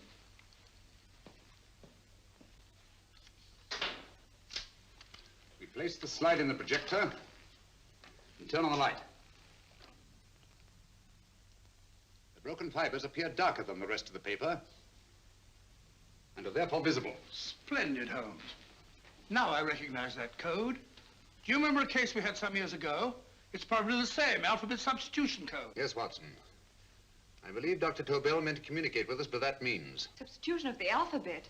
Speaker 6: We place the slide in the projector and turn on the light. The broken fibers appear darker than the rest of the paper and are therefore visible.
Speaker 3: Splendid, Holmes. Now I recognize that code. Do you remember a case we had some years ago? It's probably the same, alphabet substitution code.
Speaker 6: Yes, Watson. I believe Dr. Tobel meant to communicate with us by that means.
Speaker 13: Substitution of the alphabet?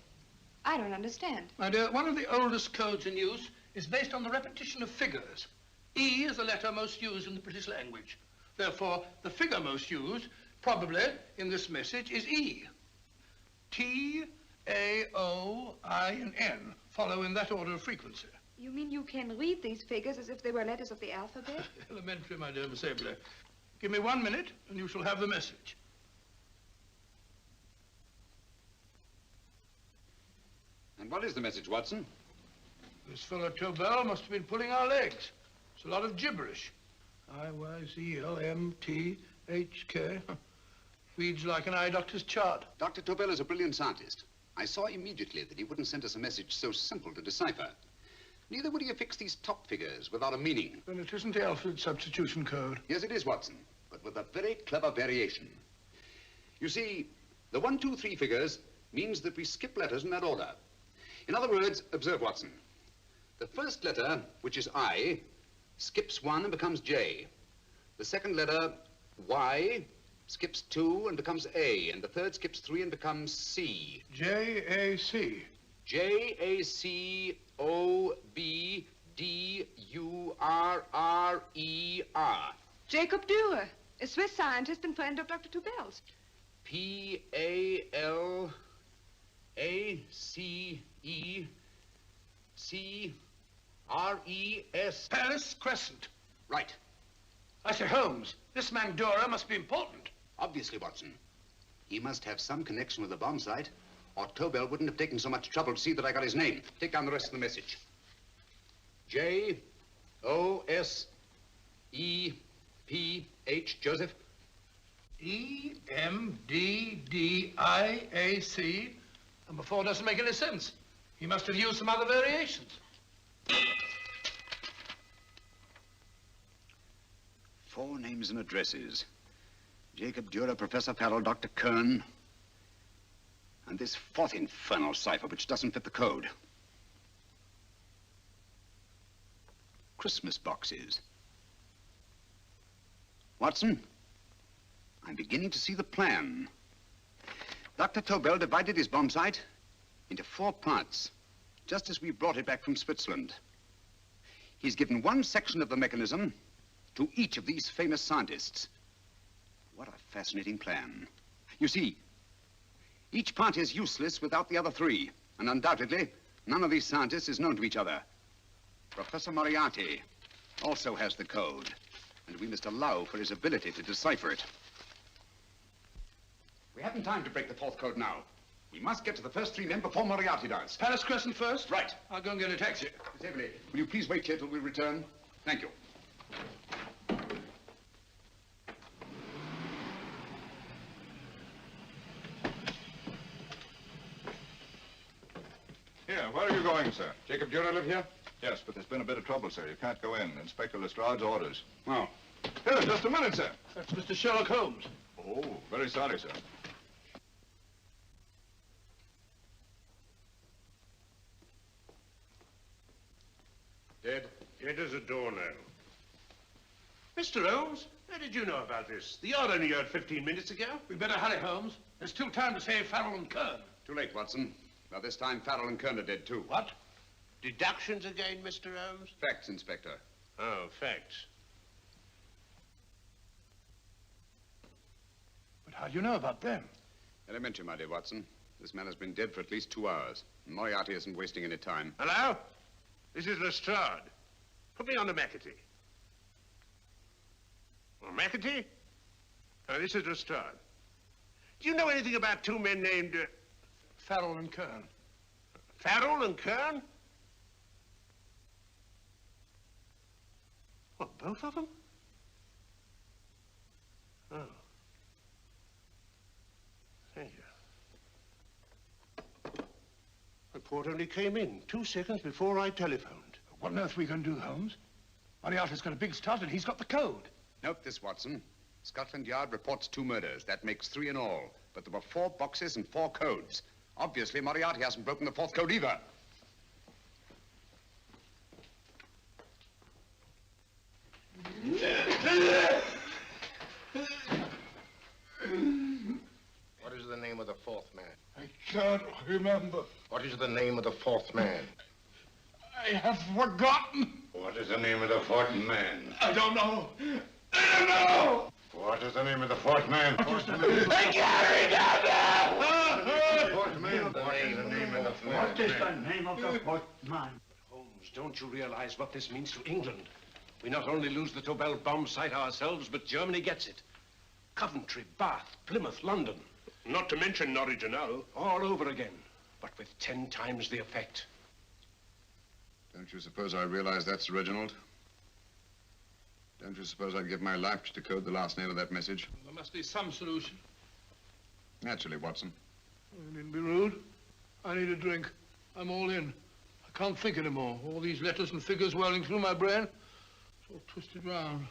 Speaker 13: I don't understand.
Speaker 3: My dear, one of the oldest codes in use is based on the repetition of figures. E is the letter most used in the British language. Therefore, the figure most used, probably in this message, is E. T, A, O, I, and N follow in that order of frequency.
Speaker 13: You mean you can read these figures as if they were letters of the alphabet?
Speaker 3: Elementary, my dear Miss Eberly. Give me 1 minute, and you shall have the message.
Speaker 6: And what is the message, Watson?
Speaker 3: This fellow Tobel must have been pulling our legs. It's a lot of gibberish. I-Y-Z-L-M-T-H-K. Reads like an eye doctor's chart.
Speaker 6: Dr. Tobel is a brilliant scientist. I saw immediately that he wouldn't send us a message so simple to decipher. Neither would he affix these top figures without a meaning.
Speaker 3: Then it isn't the alphabet substitution code.
Speaker 6: Yes, it is, Watson, but with a very clever variation. You see, the 1, 2, 3 figures means that we skip letters in that order. In other words, observe, Watson. The first letter, which is I, skips 1 and becomes J. The second letter, Y, skips 2 and becomes A. And the third skips 3 and becomes C.
Speaker 3: J-A-C.
Speaker 6: J-A-C-O-B-D-U-R-R-E-R.
Speaker 13: Jacob Dürer, a Swiss scientist and friend of Dr. Tobel's.
Speaker 6: P-A-L-A-C-E-C-R-E-S.
Speaker 3: Paris Crescent.
Speaker 6: Right.
Speaker 3: I say, Holmes, this man Dora must be important.
Speaker 6: Obviously, Watson. He must have some connection with the bomb site, or Tobel wouldn't have taken so much trouble to see that I got his name. Take down the rest of the message. J-O-S-E-P-H, Joseph.
Speaker 3: E-M-D-D-I-A-C. Number 4 doesn't make any sense. He must have used some other variations.
Speaker 6: 4 names and addresses. Jacob Dura, Professor Farrell, Dr. Kern, and this 4th infernal cipher which doesn't fit the code. Christmas boxes. Watson, I'm beginning to see the plan. Dr. Tobel divided his bomb site into 4 parts, just as we brought it back from Switzerland. He's given one section of the mechanism to each of these famous scientists. What a fascinating plan. You see, each part is useless without the other 3, and undoubtedly, none of these scientists is known to each other. Professor Moriarty also has the code, and we must allow for his ability to decipher it. We haven't time to break the 4th code now. We must get to the first 3 men before Moriarty does.
Speaker 3: Palace Crescent first?
Speaker 6: Right.
Speaker 3: I'll go and get a taxi.
Speaker 6: Miss Everly, will you please wait here till we return? Thank you.
Speaker 1: Here, where are you going, sir?
Speaker 6: Jacob Dura live here?
Speaker 1: Yes, but there's been a bit of trouble, sir. You can't go in. Inspector Lestrade's orders.
Speaker 6: Oh.
Speaker 1: Here, just a minute, sir.
Speaker 3: That's Mr. Sherlock Holmes.
Speaker 1: Oh, very sorry, sir.
Speaker 6: Dead?
Speaker 22: Dead as a doornail. Mr. Holmes, how did you know about this? The yard only heard 15 minutes ago.
Speaker 3: We better hurry, Holmes. There's still time to save Farrell and Kern.
Speaker 6: Too late, Watson. By this time, Farrell and Kern are dead, too.
Speaker 22: What? Deductions again, Mr. Holmes?
Speaker 6: Facts, Inspector.
Speaker 22: Oh, facts.
Speaker 3: But how do you know about them?
Speaker 6: Elementary, my dear Watson. This man has been dead for at least 2 hours. Moriarty isn't wasting any time.
Speaker 22: Hello? This is Lestrade. Put me on to McAtee. Well, McAtee? Oh, this is Lestrade. Do you know anything about 2 men named...
Speaker 3: Farrell and Kern.
Speaker 22: Farrell and Kern? What, both of them? Oh. Thank you. Report only came in 2 seconds before I telephoned.
Speaker 3: What on earth are we going to do, Holmes? Moriarty's got a big start and he's got the code.
Speaker 6: Note this, Watson. Scotland Yard reports 2 murders. That makes 3 in all. But there were 4 boxes and 4 codes. Obviously, Moriarty hasn't broken the 4th code either.
Speaker 12: What is the name of the 4th man?
Speaker 11: I can't remember.
Speaker 12: What is the name of the 4th man?
Speaker 11: I have forgotten.
Speaker 12: What is the name of the 4th man?
Speaker 11: I don't know. I don't know.
Speaker 12: What is the name of the 4th man?
Speaker 11: I can't remember.
Speaker 12: 4th man. What is the name of the 4th man?
Speaker 21: What is the name of the 4th man?
Speaker 10: Holmes, don't you realize what this means to England? We not only lose the Tobel bomb site ourselves, but Germany gets it. Coventry, Bath, Plymouth, London.
Speaker 22: Not to mention Norwich and Hull.
Speaker 10: All over again, but with 10 times the effect.
Speaker 6: Don't you suppose I realize that's Reginald? Don't you suppose I'd give my life to decode the last name of that message?
Speaker 3: There must be some solution.
Speaker 6: Naturally, Watson.
Speaker 3: You needn't be rude. I need a drink. I'm all in. I can't think anymore. All these letters and figures whirling through my brain. It's all twisted round.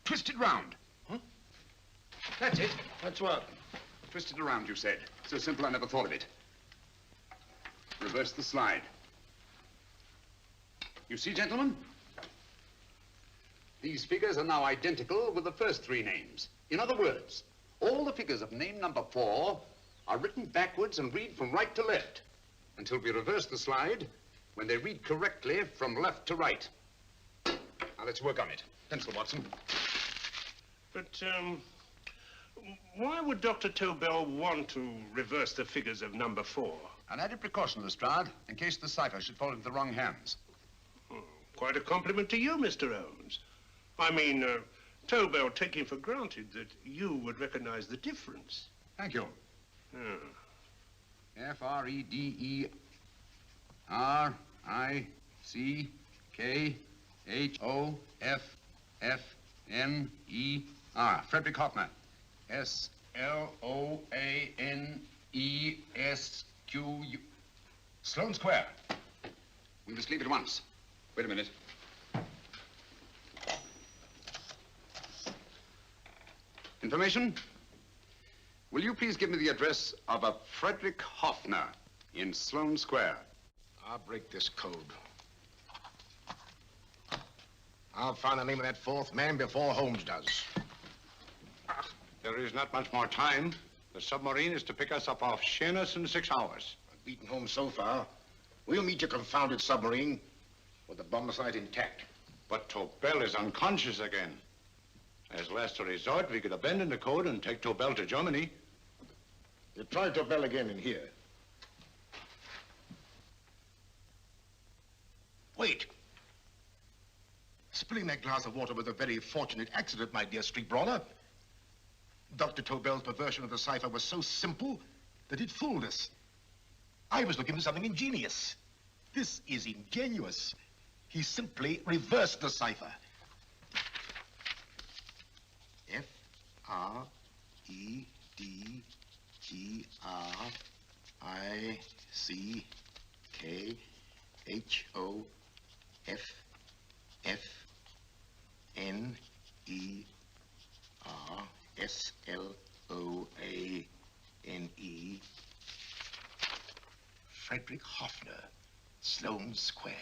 Speaker 6: Twisted round?
Speaker 3: Huh?
Speaker 6: That's it.
Speaker 3: That's what?
Speaker 6: Twisted around, you said. So simple, I never thought of it. Reverse the slide. You see, gentlemen? These figures are now identical with the first 3 names. In other words, all the figures of name number 4 are written backwards and read from right to left until we reverse the slide when they read correctly from left to right. Now, let's work on it. Pencil, Watson.
Speaker 22: But, why would Dr. Tobel want to reverse the figures of number 4?
Speaker 6: An added precaution, Lestrade, in case the cipher should fall into the wrong hands.
Speaker 22: Oh, quite a compliment to you, Mr. Holmes. I mean, Tobel taking for granted that you would recognize the difference.
Speaker 6: Thank you. F-R-E-D-E-R-I-C-K-H-O-F-F-N-E-R. Frederick Hoffner. S-L-O-A-N-E-S-Q-U. Sloane Square. We must leave at once. Wait a minute. Information? Will you please give me the address of a Frederick Hoffner in Sloane Square?
Speaker 12: I'll break this code. I'll find the name of that fourth man before Holmes does.
Speaker 11: There is not much more time. The submarine is to pick us up off Sheerness in 6 hours.
Speaker 12: I've beaten Holmes so far. We'll meet your confounded submarine with the bomb site intact.
Speaker 11: But Tobel is unconscious again. As last resort, we could abandon the code and take Tobel to Germany.
Speaker 12: You try Tobel again in here. Wait. Spilling that glass of water was a very fortunate accident, my dear street brawler. Dr. Tobel's perversion of the cipher was so simple that it fooled us. I was looking for something ingenious. This is ingenious. He simply reversed the cipher. F-R-E-D-G-R-I-C-K-H-O-F-F-N-E-R-S-L-O-A-N-E. Frederick Hoffner, Sloane Square.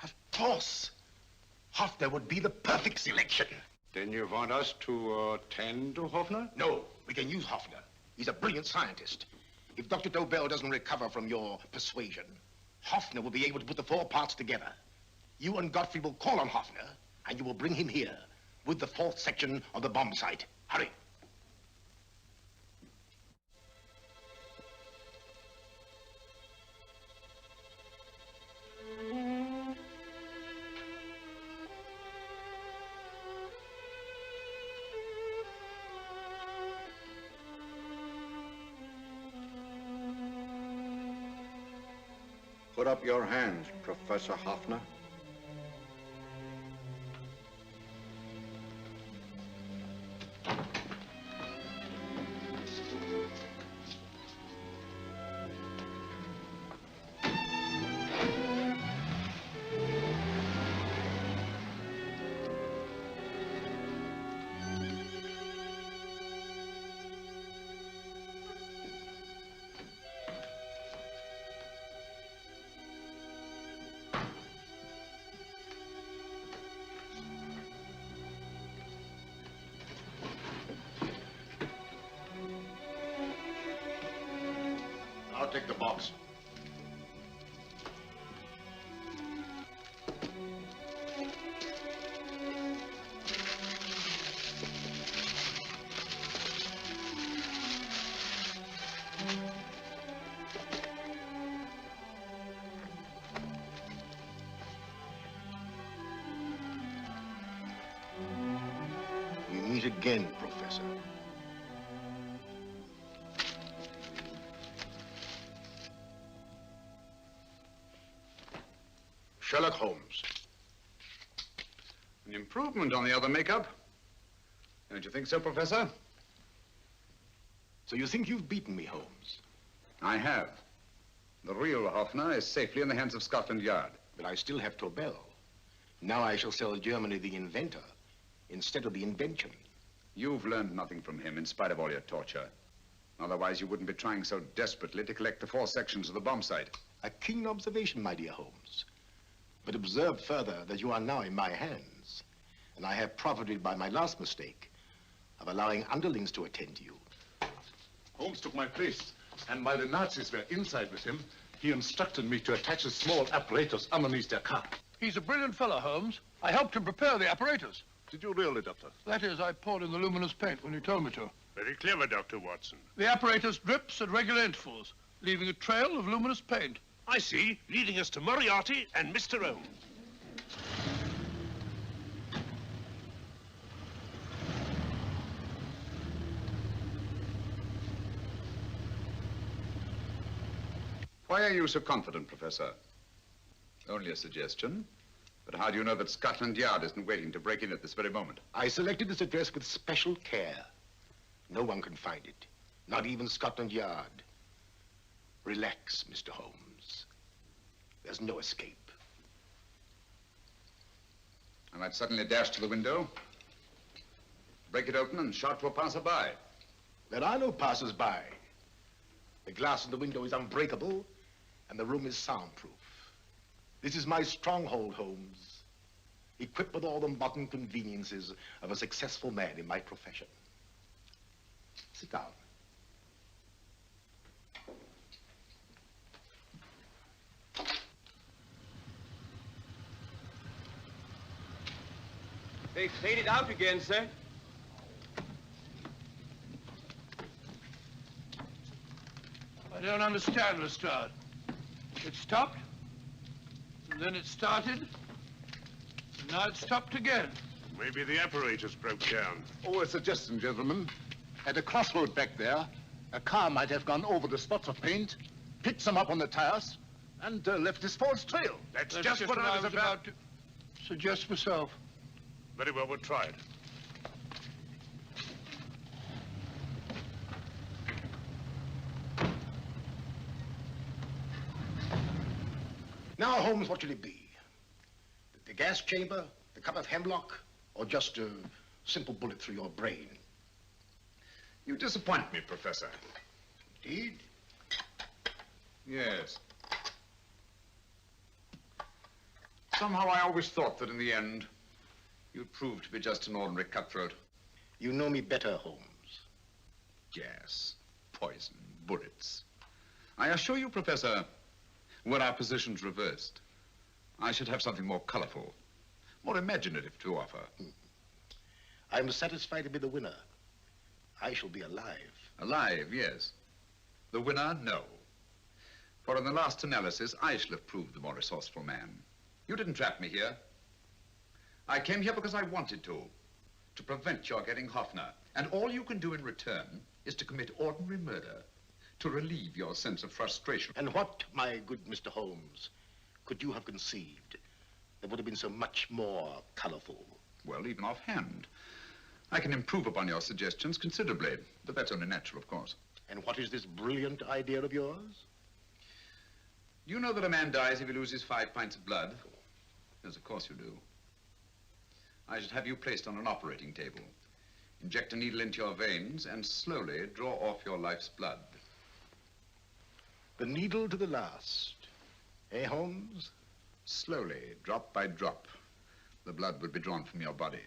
Speaker 12: Of course. Hoffner would be the perfect selection.
Speaker 11: Then you want us to attend to Hoffner?
Speaker 12: No, we can use Hoffner. He's a brilliant scientist. If Dr. Tobel doesn't recover from your persuasion, Hoffner will be able to put the 4 parts together. You and Godfrey will call on Hoffner, and you will bring him here with the 4th section of the bomb site. Hurry.
Speaker 11: Put up your hands, Professor Hoffner.
Speaker 12: I'll take the box. We meet again, Professor. Sherlock Holmes.
Speaker 6: An improvement on the other makeup. Don't you think so, Professor?
Speaker 12: So you think you've beaten me, Holmes?
Speaker 6: I have. The real Hoffner is safely in the hands of Scotland Yard.
Speaker 12: But I still have Tobel. Now I shall sell Germany the inventor instead of the invention.
Speaker 6: You've learned nothing from him in spite of all your torture. Otherwise, you wouldn't be trying so desperately to collect the 4 sections of the bomb site.
Speaker 12: A keen observation, my dear Holmes. But observe further that you are now in my hands, and I have profited by my last mistake of allowing underlings to attend to you.
Speaker 17: Holmes took my place, and while the Nazis were inside with him, he instructed me to attach a small apparatus underneath their car.
Speaker 3: He's a brilliant fellow, Holmes. I helped him prepare the apparatus.
Speaker 17: Did you really, Doctor?
Speaker 3: That is, I poured in the luminous paint when you told me to.
Speaker 22: Very clever, Dr. Watson.
Speaker 3: The apparatus drips at regular intervals. leaving a trail of luminous paint.
Speaker 22: I see, leading us to Moriarty and Mr. Holmes.
Speaker 5: Why are you so confident, Professor? Only a suggestion. But how do you know that Scotland Yard isn't waiting to break in at this very moment?
Speaker 12: I selected this address with special care. No one can find it, not even Scotland Yard. Relax, Mr. Holmes. There's no escape.
Speaker 5: I might suddenly dash to the window, break it open, and shout to a passerby.
Speaker 12: There are no passers-by. The glass in the window is unbreakable, and the room is soundproof. This is my stronghold, Holmes, equipped with all the modern conveniences of a successful man in my profession. Sit down.
Speaker 15: They faded out again, sir.
Speaker 3: I don't understand, Lestrade. It stopped, and then it started, and now it stopped again.
Speaker 22: Maybe the apparatus broke down.
Speaker 17: Oh, a suggestion, gentlemen. At a crossroad back there, a car might have gone over the spots of paint, picked some up on the tires, and left this false trail.
Speaker 22: That's just what I was about
Speaker 3: to suggest myself.
Speaker 22: Very well, we'll try it.
Speaker 12: Now, Holmes, what should it be? The gas chamber, the cup of hemlock, or just a simple bullet through your brain?
Speaker 5: You disappoint me, Professor.
Speaker 12: Indeed?
Speaker 5: Yes. Somehow I always thought that in the end, you'd prove to be just an ordinary cutthroat.
Speaker 12: You know me better, Holmes.
Speaker 5: Gas, poison, bullets. I assure you, Professor, were our positions reversed, I should have something more colorful, more imaginative to offer.
Speaker 12: I'm satisfied to be the winner. I shall be alive.
Speaker 5: Alive, yes. The winner, no. For in the last analysis, I shall have proved the more resourceful man. You didn't trap me here. I came here because I wanted to prevent your getting Hoffner. And all you can do in return is to commit ordinary murder, to relieve your sense of frustration.
Speaker 12: And what, my good Mr. Holmes, could you have conceived that would have been so much more colorful?
Speaker 5: Well, even offhand, I can improve upon your suggestions considerably, but that's only natural, of course.
Speaker 12: And what is this brilliant idea of yours?
Speaker 5: You know that a man dies if he loses 5 pints of blood? Yes, of course you do. I should have you placed on an operating table, inject a needle into your veins, and slowly draw off your life's blood.
Speaker 12: The needle to the last. Eh, Holmes?
Speaker 5: Slowly, drop by drop, the blood would be drawn from your body.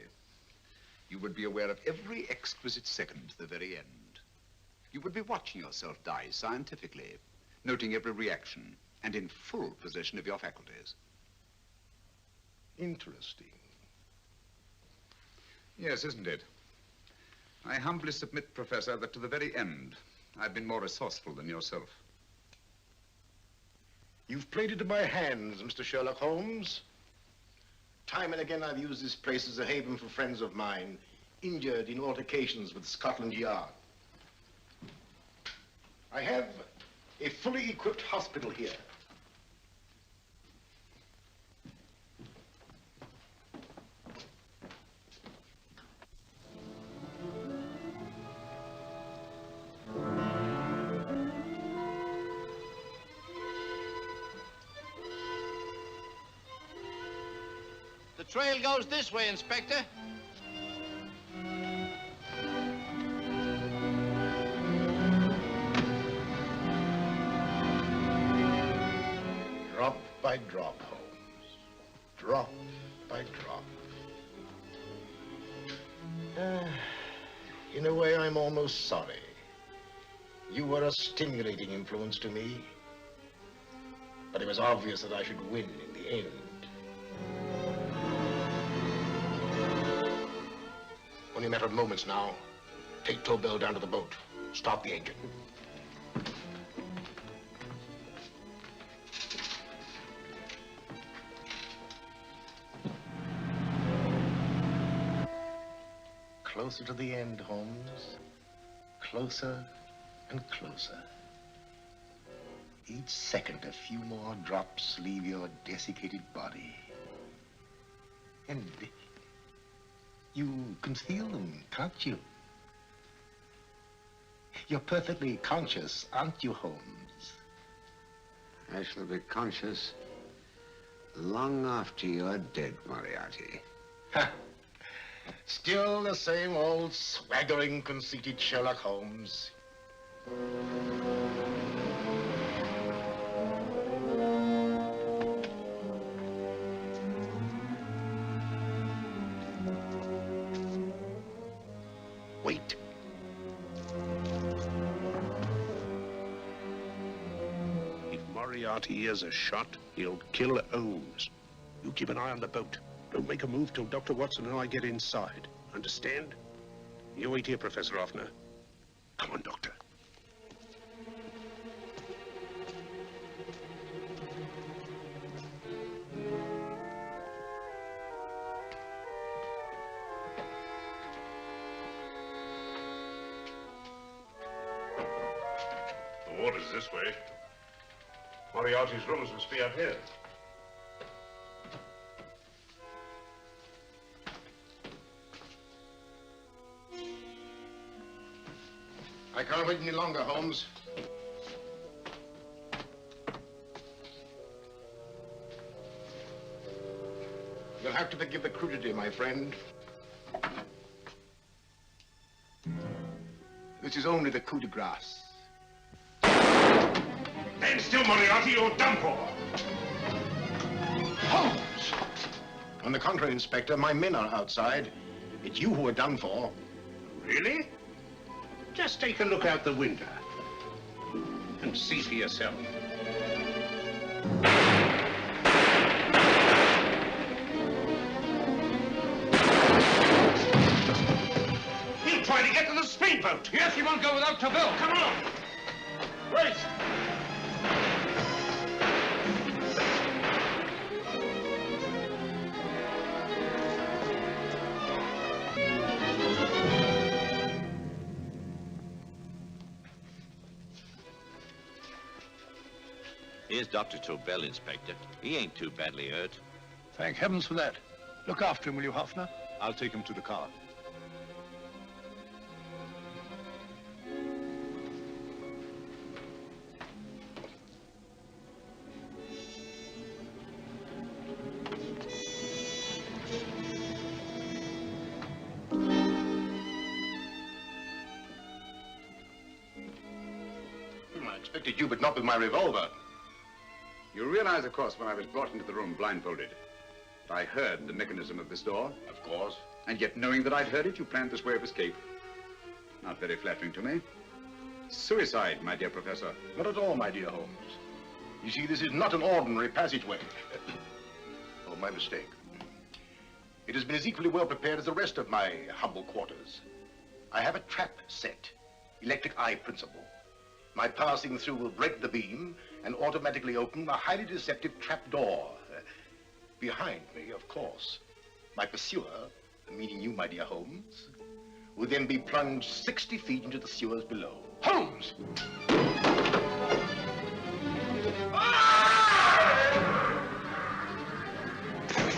Speaker 5: You would be aware of every exquisite second to the very end. You would be watching yourself die scientifically, noting every reaction, and in full possession of your faculties.
Speaker 12: Interesting.
Speaker 5: Yes, isn't it? I humbly submit, Professor, that to the very end, I've been more resourceful than yourself.
Speaker 12: You've played into my hands, Mr. Sherlock Holmes. Time and again, I've used this place as a haven for friends of mine, injured in altercations with Scotland Yard. I have a fully equipped hospital here.
Speaker 2: The trail goes this way, Inspector.
Speaker 12: Drop by drop, Holmes. Drop by drop. In a way, I'm almost sorry. You were a stimulating influence to me. But it was obvious that I should win in the end. Only a matter of moments now. Take Tobel down to the boat. Start the engine. closer to the end, Holmes. Closer and closer. Each second, a few more drops leave your desiccated body. And you can feel them, can't you? You're perfectly conscious, aren't you, Holmes?
Speaker 4: I shall be conscious long after you're dead, Moriarty.
Speaker 12: Ha! Still the same old swaggering, conceited Sherlock Holmes. Wait.
Speaker 22: If Moriarty hears a shot, he'll kill Holmes. You keep an eye on the boat. Don't make a move till Dr. Watson and I get inside. Understand? You wait here, Professor Hoffner. Come on, Doctor. The water's this way. Moriarty's rooms must be up here.
Speaker 12: I can't wait any longer, Holmes. You'll have to forgive the crudity, my friend. This is only the coup de grace.
Speaker 22: Stand still, Moriarty, you're done for.
Speaker 12: Holmes! On the contrary, Inspector, my men are outside. It's you who are done for.
Speaker 22: Really? Just take a look out the window and see for yourself. He'll try to get to the speedboat.
Speaker 3: Yes, he won't go without Tobel.
Speaker 22: Come on.
Speaker 3: Wait.
Speaker 7: Here's Dr. Tobel, Inspector. He ain't too badly hurt.
Speaker 3: Thank heavens for that. Look after him, will you, Hoffner?
Speaker 17: I'll take him to the car.
Speaker 12: I expected you, but not with my revolver.
Speaker 6: You realize, of course, when I was brought into the room blindfolded, that I heard the mechanism of this door?
Speaker 12: Of course.
Speaker 6: And yet, knowing that I'd heard it, you planned this way of escape. Not very flattering to me. Suicide, my dear Professor.
Speaker 12: Not at all, my dear Holmes. You see, this is not an ordinary passageway. Oh, my mistake. It has been as equally well prepared as the rest of my humble quarters. I have a trap set, electric eye principle. My passing through will break the beam and automatically open a highly deceptive trap door. Behind me, of course, my pursuer, meaning you, my dear Holmes, will then be plunged 60 feet into the sewers below. Holmes!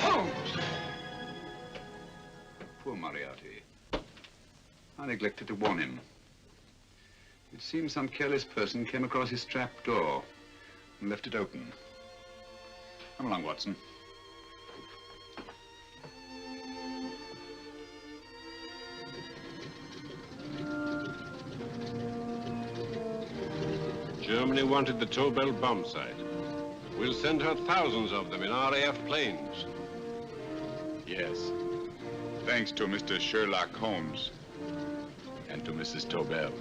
Speaker 6: Holmes! Poor Moriarty. I neglected to warn him. It seems some careless person came across his trap door and left it open. Come along, Watson.
Speaker 10: Germany wanted the Tobel bomb site. We'll send her thousands of them in RAF planes.
Speaker 6: Yes. Thanks to Mr. Sherlock Holmes and to Mrs. Tobel.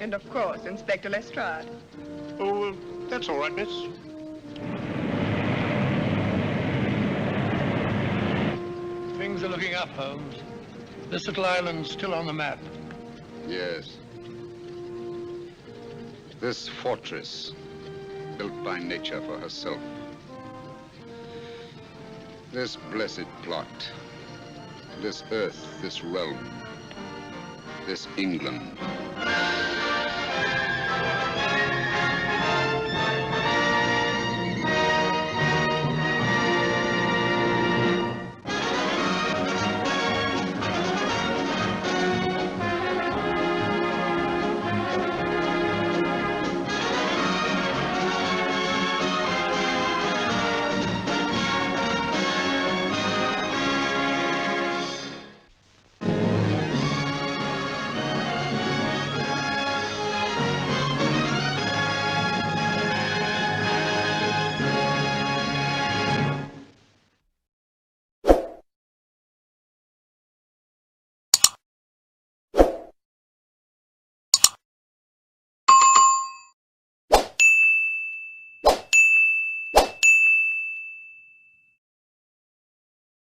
Speaker 13: And of course, Inspector Lestrade.
Speaker 22: Oh, that's all right, miss.
Speaker 3: Things are looking up, Holmes. This little island's still on the map.
Speaker 6: Yes. This fortress, built by nature for herself. This blessed plot, this earth, this realm,
Speaker 5: this England.